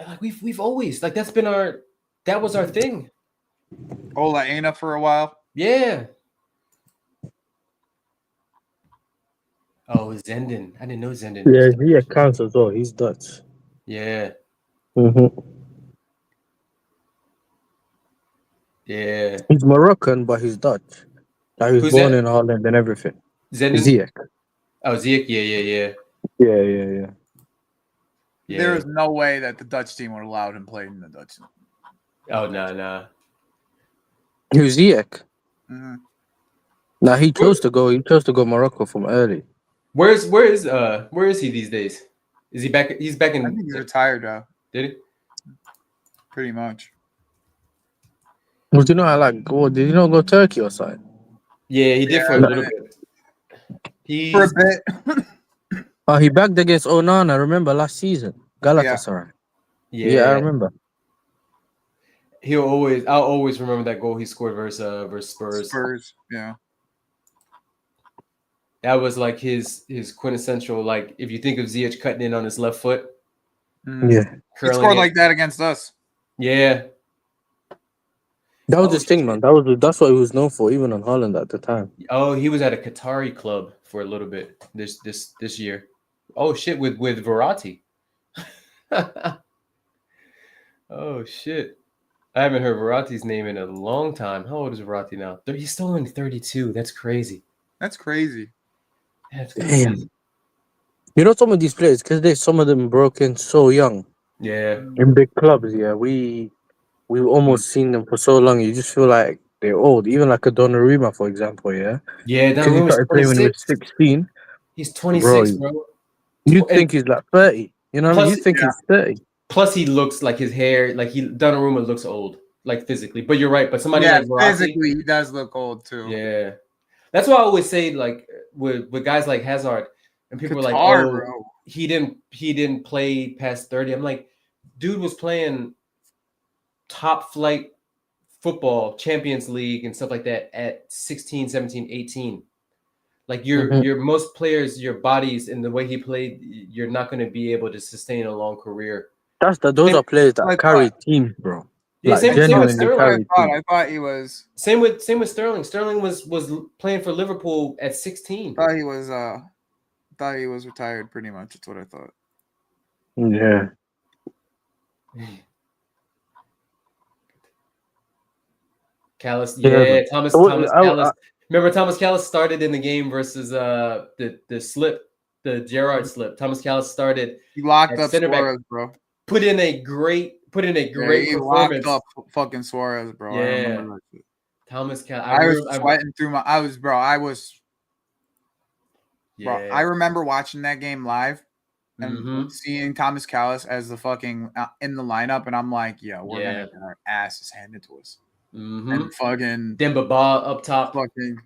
Like we've always, like, that was our thing. Ola Aina for a while. Yeah. Oh, Zenden. I didn't know Zenden. Yeah, he accounts as well. He's Dutch. Yeah. Mm-hmm. Yeah. He's Moroccan, but he's Dutch. Like, he was Who's born that? in Holland and everything. Zenden? Ziyech. Oh, Ziyech. Yeah. Yeah. There is no way that the Dutch team would allow him playing in the Dutch team. Oh, no. Who's Ziyech? Mm-hmm. Now he chose to go Morocco from early. Where is he these days? Is he back? He's back in. I think he's retired now. Did he? Pretty much. Well, do you know did you not go Turkey or something? Yeah, he did for a little bit. For a bit. Oh, he backed against Onana, remember last season? Galatasaray. Yeah, I remember. I'll always remember that goal he scored versus Spurs. Yeah. That was like his quintessential, like, if you think of Ziyech cutting in on his left foot. Yeah. He scored like that against us. Yeah. That was his thing, man. That's what he was known for, even in Holland at the time. Oh, he was at a Qatari club for a little bit this year. Oh shit, with Verratti. Oh shit. I haven't heard Verratti's name in a long time. How old is Verratti now? He's still only 32. That's crazy. That's crazy. Damn. You know, some of these players, because some of them broke in so young. Yeah. In big clubs, yeah. We've almost seen them for so long. You just feel like they're old. Even like a Donnarumma, for example, yeah. Yeah, because he started playing when he was 16. He's 26, bro. You think he's like 30. You know what I mean? You think he's 30. Plus, he looks like his hair, like Donnarumma looks old, like physically. But you're right. But somebody like Verratti, physically, he does look old too. Yeah, that's why I always say, like, with guys like Hazard, and people are like, "Oh, bro. he didn't play past 30." I'm like, dude was playing top flight football, Champions League and stuff like that at 16, 17, 18. Like your most players, your bodies and the way he played, you're not going to be able to sustain a long career. Those are players that carry teams, bro. Yeah, same with Sterling. I thought he was. Same with Sterling. Sterling was playing for Liverpool at 16. Thought he was retired pretty much. That's what I thought. Yeah. Callis, Thomas Callis. Remember, Thomas Callis started in the game versus the Gerrard slip. Thomas Callis started. He locked up Suarez, bro. Put in a great he performance. Locked up fucking Suarez, bro. Yeah. I remember that shit. Thomas Callis. I was sweating through my. Yeah. Bro, I remember watching that game live and seeing Thomas Callis as the fucking in the lineup, and I'm like, yo, we're gonna get our asses handed to us. And fucking Demba Ba up top. Fucking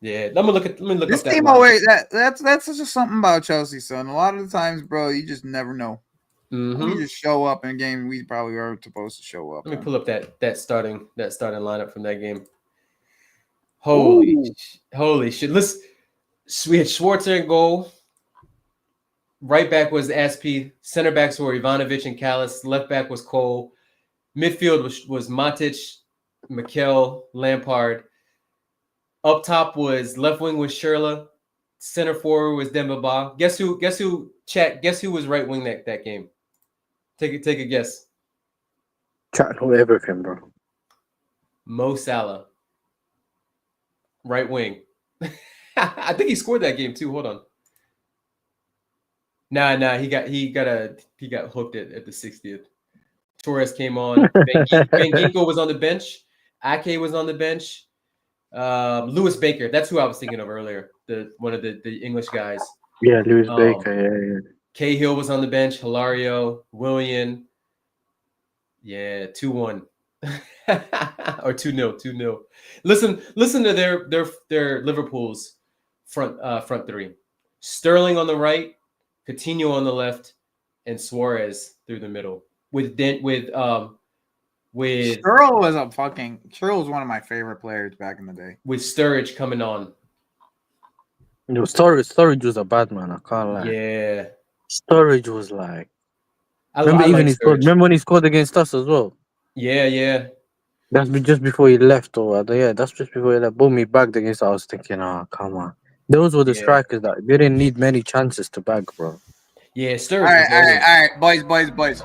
let me look this up that team. Always that's just something about Chelsea, son. A lot of the times, bro, you just never know. We just show up in a game we probably weren't supposed to show up. Let me pull up that starting lineup from that game. Holy shit! We had Schwarzer in goal. Right back was Aspi. Center backs were Ivanovic and Callis. Left back was Cole. Midfield was Matic, Mikel, Lampard. Up top was left wing was Schürrle. Center forward was Dembaba. Guess who? Chat. Guess who was right wing that game? Take a guess. Chat know everything, bro. Mo Salah. Right wing. I think he scored that game too. Hold on. Nah. He got hooked at the 60th. Torres came on. Van Ginkel was on the bench. Ake was on the bench. Lewis Baker. That's who I was thinking of earlier. One of the English guys. Yeah, Lewis Baker. Yeah. Cahill was on the bench. Hilario, Willian. Yeah, 2-1 or 2-0. 2-0. Listen to their Liverpool's front three. Sterling on the right, Coutinho on the left, and Suarez through the middle. With Sturridge was one of my favorite players back in the day. With Sturridge coming on. No, Sturridge was a bad man. I can't lie. Yeah, Sturridge was like. Remember when he scored against us as well. Yeah. That's just before he left, that's just before he left. Boom, he bagged against us. I was thinking, come on. Those were the strikers that they didn't need many chances to bag, bro. Yeah, Sturridge. All right, boys.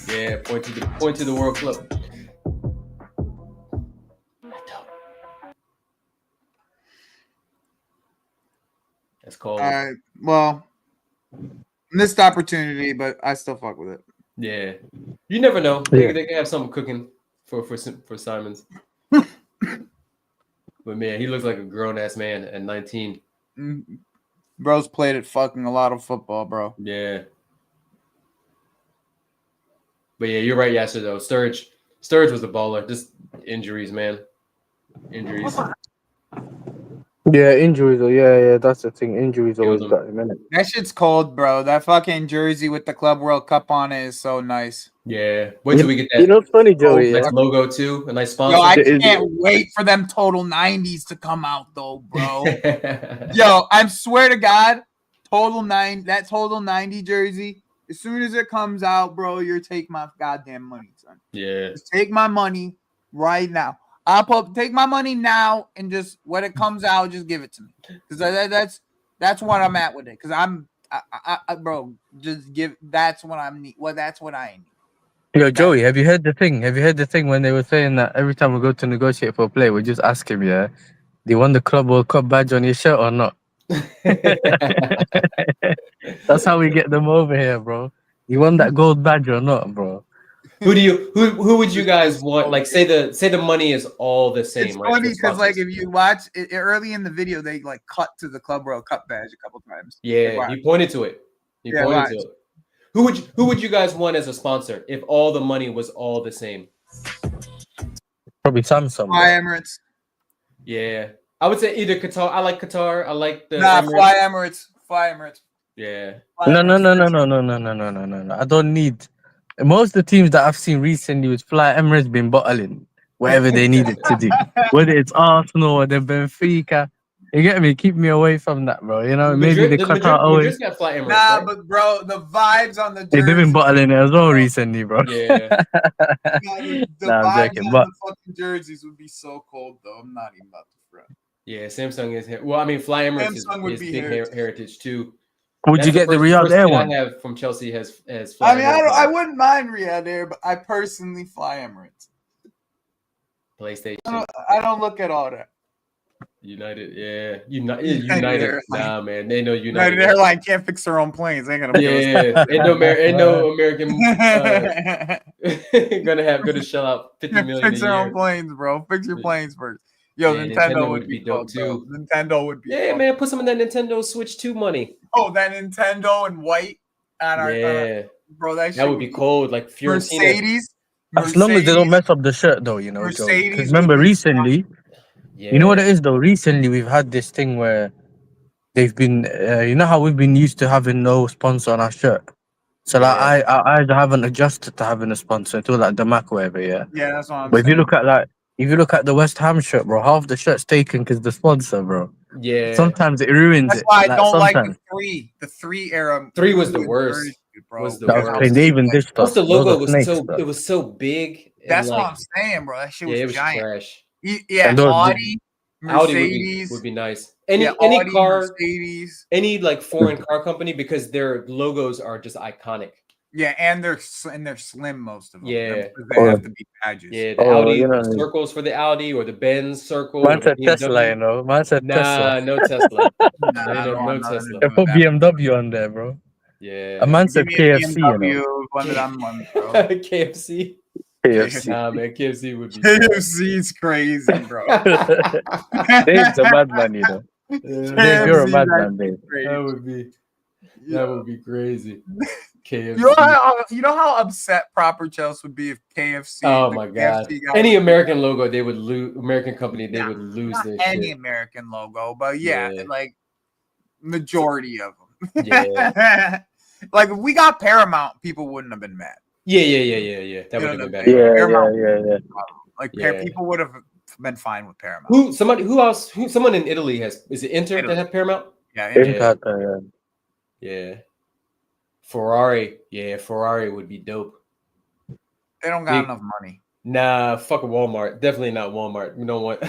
Yeah, point to the World Club. That's cold. Well, missed opportunity, but I still fuck with it. Yeah, you never know. They can have something cooking for Simons. But man, he looks like a grown ass man at 19. Bro's played at fucking a lot of football, bro. Yeah. But yeah, you're right, Yasser, though. Sturridge was a baller. Just injuries, man. Injuries. Yeah, injuries. Yeah, that's the thing. Injuries always got him in it. That shit's cold, bro. That fucking jersey with the Club World Cup on it is so nice. Yeah. Wait till we get that. You know what's funny, Joey? Nice logo, too. A nice sponsor. Yo, I can't wait for them total 90s to come out, though, bro. Yo, I swear to God, that total 90 jersey, as soon as it comes out, bro, you're take my goddamn money, son. Yeah. Just take my money right now. Take my money now and just when it comes out, just give it to me. Because that's what I'm at with it. Because bro, just give. That's what I need. Well, that's what I need. Yo, Joey, have you heard the thing? Have you heard the thing when they were saying that every time we go to negotiate for a play, we just ask him, do you want the Club World Cup badge on your shirt or not? That's how we get them over here, bro. You want that gold badge or not, bro? Who would you guys want? Like, say the money is all the same. It's right? funny because like if you watch it, early in the video, they like cut to the Club World Cup badge a couple times. Yeah, he pointed to it. To it. Who would you guys want as a sponsor if all the money was all the same? Probably Samsung. Fly Emirates. Yeah, I would say either Qatar. I like Qatar. I like the Fly Emirates. Fly Emirates. Yeah. No. I don't need. Most of the teams that I've seen recently with Fly Emirates been bottling whatever they needed to do. Whether it's Arsenal or the Benfica. You get me? Keep me away from that, bro. You know, maybe the Qatar always. Got Fly Emirates, right? But bro, the vibes on the jersey. They've been bottling it as well recently, bro. Yeah. The vibes on the fucking jerseys would be so cold, though. I'm not even about to front. Yeah, Samsung is here. Well, I mean, Fly Emirates is big heritage too. Would you get the Riyadh Air one? I have from Chelsea has Fly I mean, I wouldn't mind Riyadh Air, but I personally Fly Emirates. PlayStation. I don't look at all that. United, yeah. United. Nah, man. They know United Airline can't fix their own planes. They ain't gonna ain't no American gonna shell out 50 million. Fix their own planes, bro. Fix your planes first. Yo, Nintendo would be dope too. Nintendo would be man, put some of that Nintendo Switch 2 money. Oh, that Nintendo in white on our bro, that would be cold. Like Fiorentina. As long as they don't mess up the shirt though, you know. Because remember recently Yeah. You know what it is though? Recently, we've had this thing where they've been. You know how we've been used to having no sponsor on our shirt. So like I haven't adjusted to having a sponsor until like the Mac or whatever. Yeah. Yeah, that's what I'm But saying. if you look at the West Ham shirt, bro, half the shirt's taken because the sponsor, bro. Yeah. Sometimes it ruins That's it. why I don't like sometimes. the three era. 3 was the blue and worst. jersey, bro. Was the That was worst. crazy. They even dished Plus us. the Those logo are was snakes, so bro. it was so big. And That's like, what I'm saying, bro. That shit was it was giant. trash. Yeah, And those- Audi, Audi Mercedes. would be nice. Any Audi, car, Mercedes. any like foreign car company, because their logos are just iconic. Yeah, and they're slim, most of them. Yeah. They have to be badges. Yeah, the Audi you know, circles for the Audi or the Benz circle. man or the said BMW. Tesla, you know. Man said Nah, Tesla. no Tesla. Nah, I Ain't don't no want nothing to Tesla. do They put with that. BMW on there, bro. Yeah. A man Give said me a KFC, you BMW, know. one of them ones, bro. KFC. KFC. Nah, man, KFC would be. KFC's crazy, bro. Dave's a madman, you know. Dave, you're a madman, Dave. That would be crazy. KFC. You know how upset proper Chelsea would be if KFC. Oh my god! Any American logo, they would lose. American company, they would lose not their any shit. American logo, but Yeah. like majority of them. Yeah. Like if we got Paramount, people wouldn't have been mad. Yeah. That would have been bad. Yeah. Like Yeah. people would have been fine with Paramount. Who else? Someone in Italy has? Is it Inter that have Paramount? Yeah. Yeah. Ferrari. Yeah, Ferrari would be dope. They don't got enough money. Nah, fuck a Walmart. Definitely not Walmart. We don't want.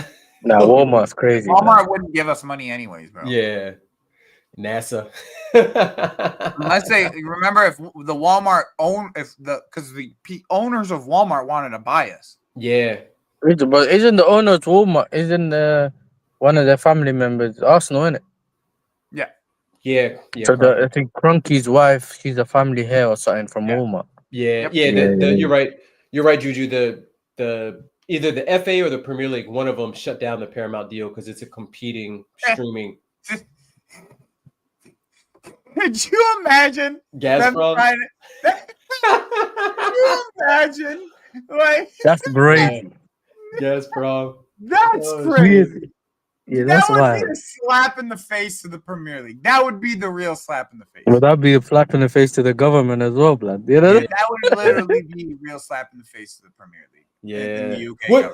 Nah, Walmart's crazy. Walmart wouldn't give us money anyways, bro. Yeah. NASA. Unless they remember if the Walmart because the owners of Walmart wanted to buy us. Yeah. But isn't the owner of Walmart? Isn't one of their family members Arsenal, innit? Yeah. So I think Cronky's wife, she's a family hair or something from Walmart. Yeah. Yep. You're right. You're right, Juju. The either the FA or the Premier League, one of them shut down the Paramount deal because it's a competing streaming. Could you imagine? Gazprom. Could you imagine? Like That's crazy. Gazprom. That's crazy. Yeah, that's that would wild. be a slap in the face to the Premier League. That would be the real slap in the face. Well, that'd be a slap in the face to the government as well, blood. You know? That would literally be a real slap in the face to the Premier League. Yeah. In the UK.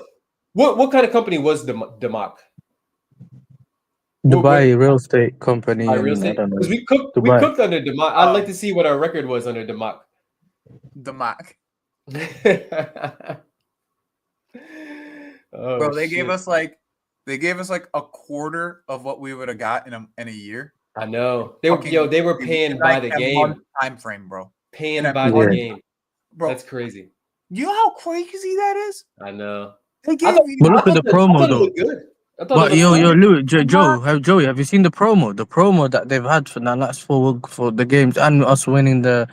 What kind of company was Damac? Dubai real estate company. Real estate? I don't know. Because we cooked under Damac. I'd like to see what our record was under Damac. Damac. Oh, bro, they gave us like a quarter of what we would have got in a year. I know. They were paying by the game. Time frame, bro. Paying by the game. Bro. That's crazy. You know how crazy that is? I know. They gave But look at the promo though. But Joey, have you seen the promo? The promo that they've had for the last for the games and us winning the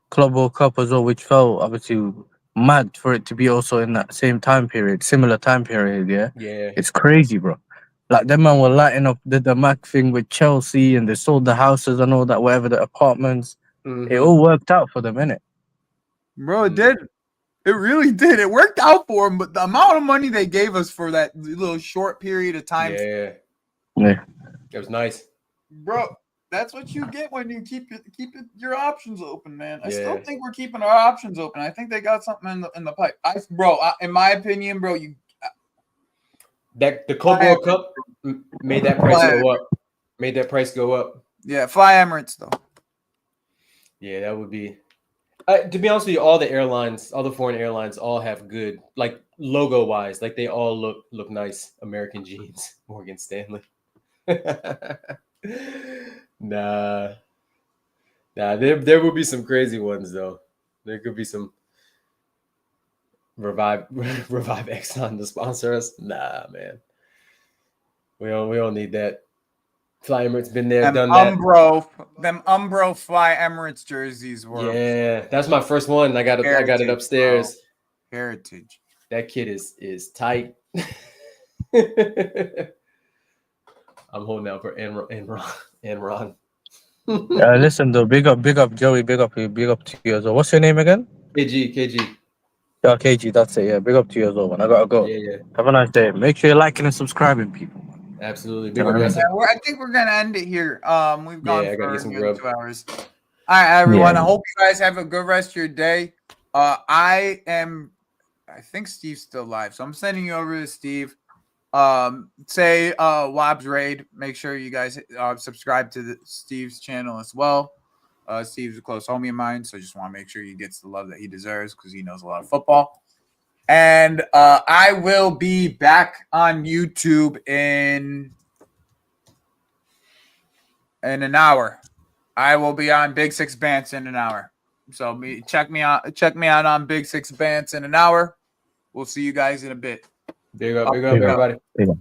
Club World Cup as well, which felt obviously mad for it to be also in that same time period, similar time period. Yeah. It's crazy, bro. Like them man were lighting up the Mac thing with Chelsea, and they sold the houses and all that, whatever, the apartments. Mm-hmm. It all worked out for them, innit? Bro, it did. It really did. It worked out for them, but the amount of money they gave us for that little short period of time. Yeah. It was nice. Bro, that's what you get when you keep your options open, man. I still think we're keeping our options open. I think they got something in the pipe. In my opinion, bro, the Club World Cup made that price go up. Yeah, fly Emirates though. Yeah, that would be. To be honest with you, all the foreign airlines, all have good, like logo wise, like they all look nice. American jeans, Morgan Stanley. Nah. There will be some crazy ones though. There could be some Revive Exxon to sponsor us. Nah, man. We don't need that. Fly Emirates been there, done that. Them Umbro Fly Emirates jerseys were. Yeah, that's my first one. I got it upstairs. Bro. Heritage. That kid is tight. I'm holding out for Enron. Listen though, big up Joey, big up to you as well. What's your name again? KG. Yeah, KG, that's it. Yeah, big up to you as well, man. I gotta go. Yeah. Have a nice day. Make sure you're liking and subscribing, people. Absolutely. You Big know up, what I mean? Russell. Yeah, I think we're gonna end it here. We've gone Yeah, I gotta for get some a good grub. 2 hours. All right, everyone. Yeah. I hope you guys have a good rest of your day. I think Steve's still live, so I'm sending you over to Steve. Say Wobbs Raid. Make sure you guys subscribe to Steve's channel as well. Steve's a close homie of mine, so just want to make sure he gets the love that he deserves because he knows a lot of football. And I will be back on YouTube in an hour. I will be on Big Six Bants in an hour. So check me out on Big Six Bants in an hour. We'll see you guys in a bit. Big up, everybody. Big up.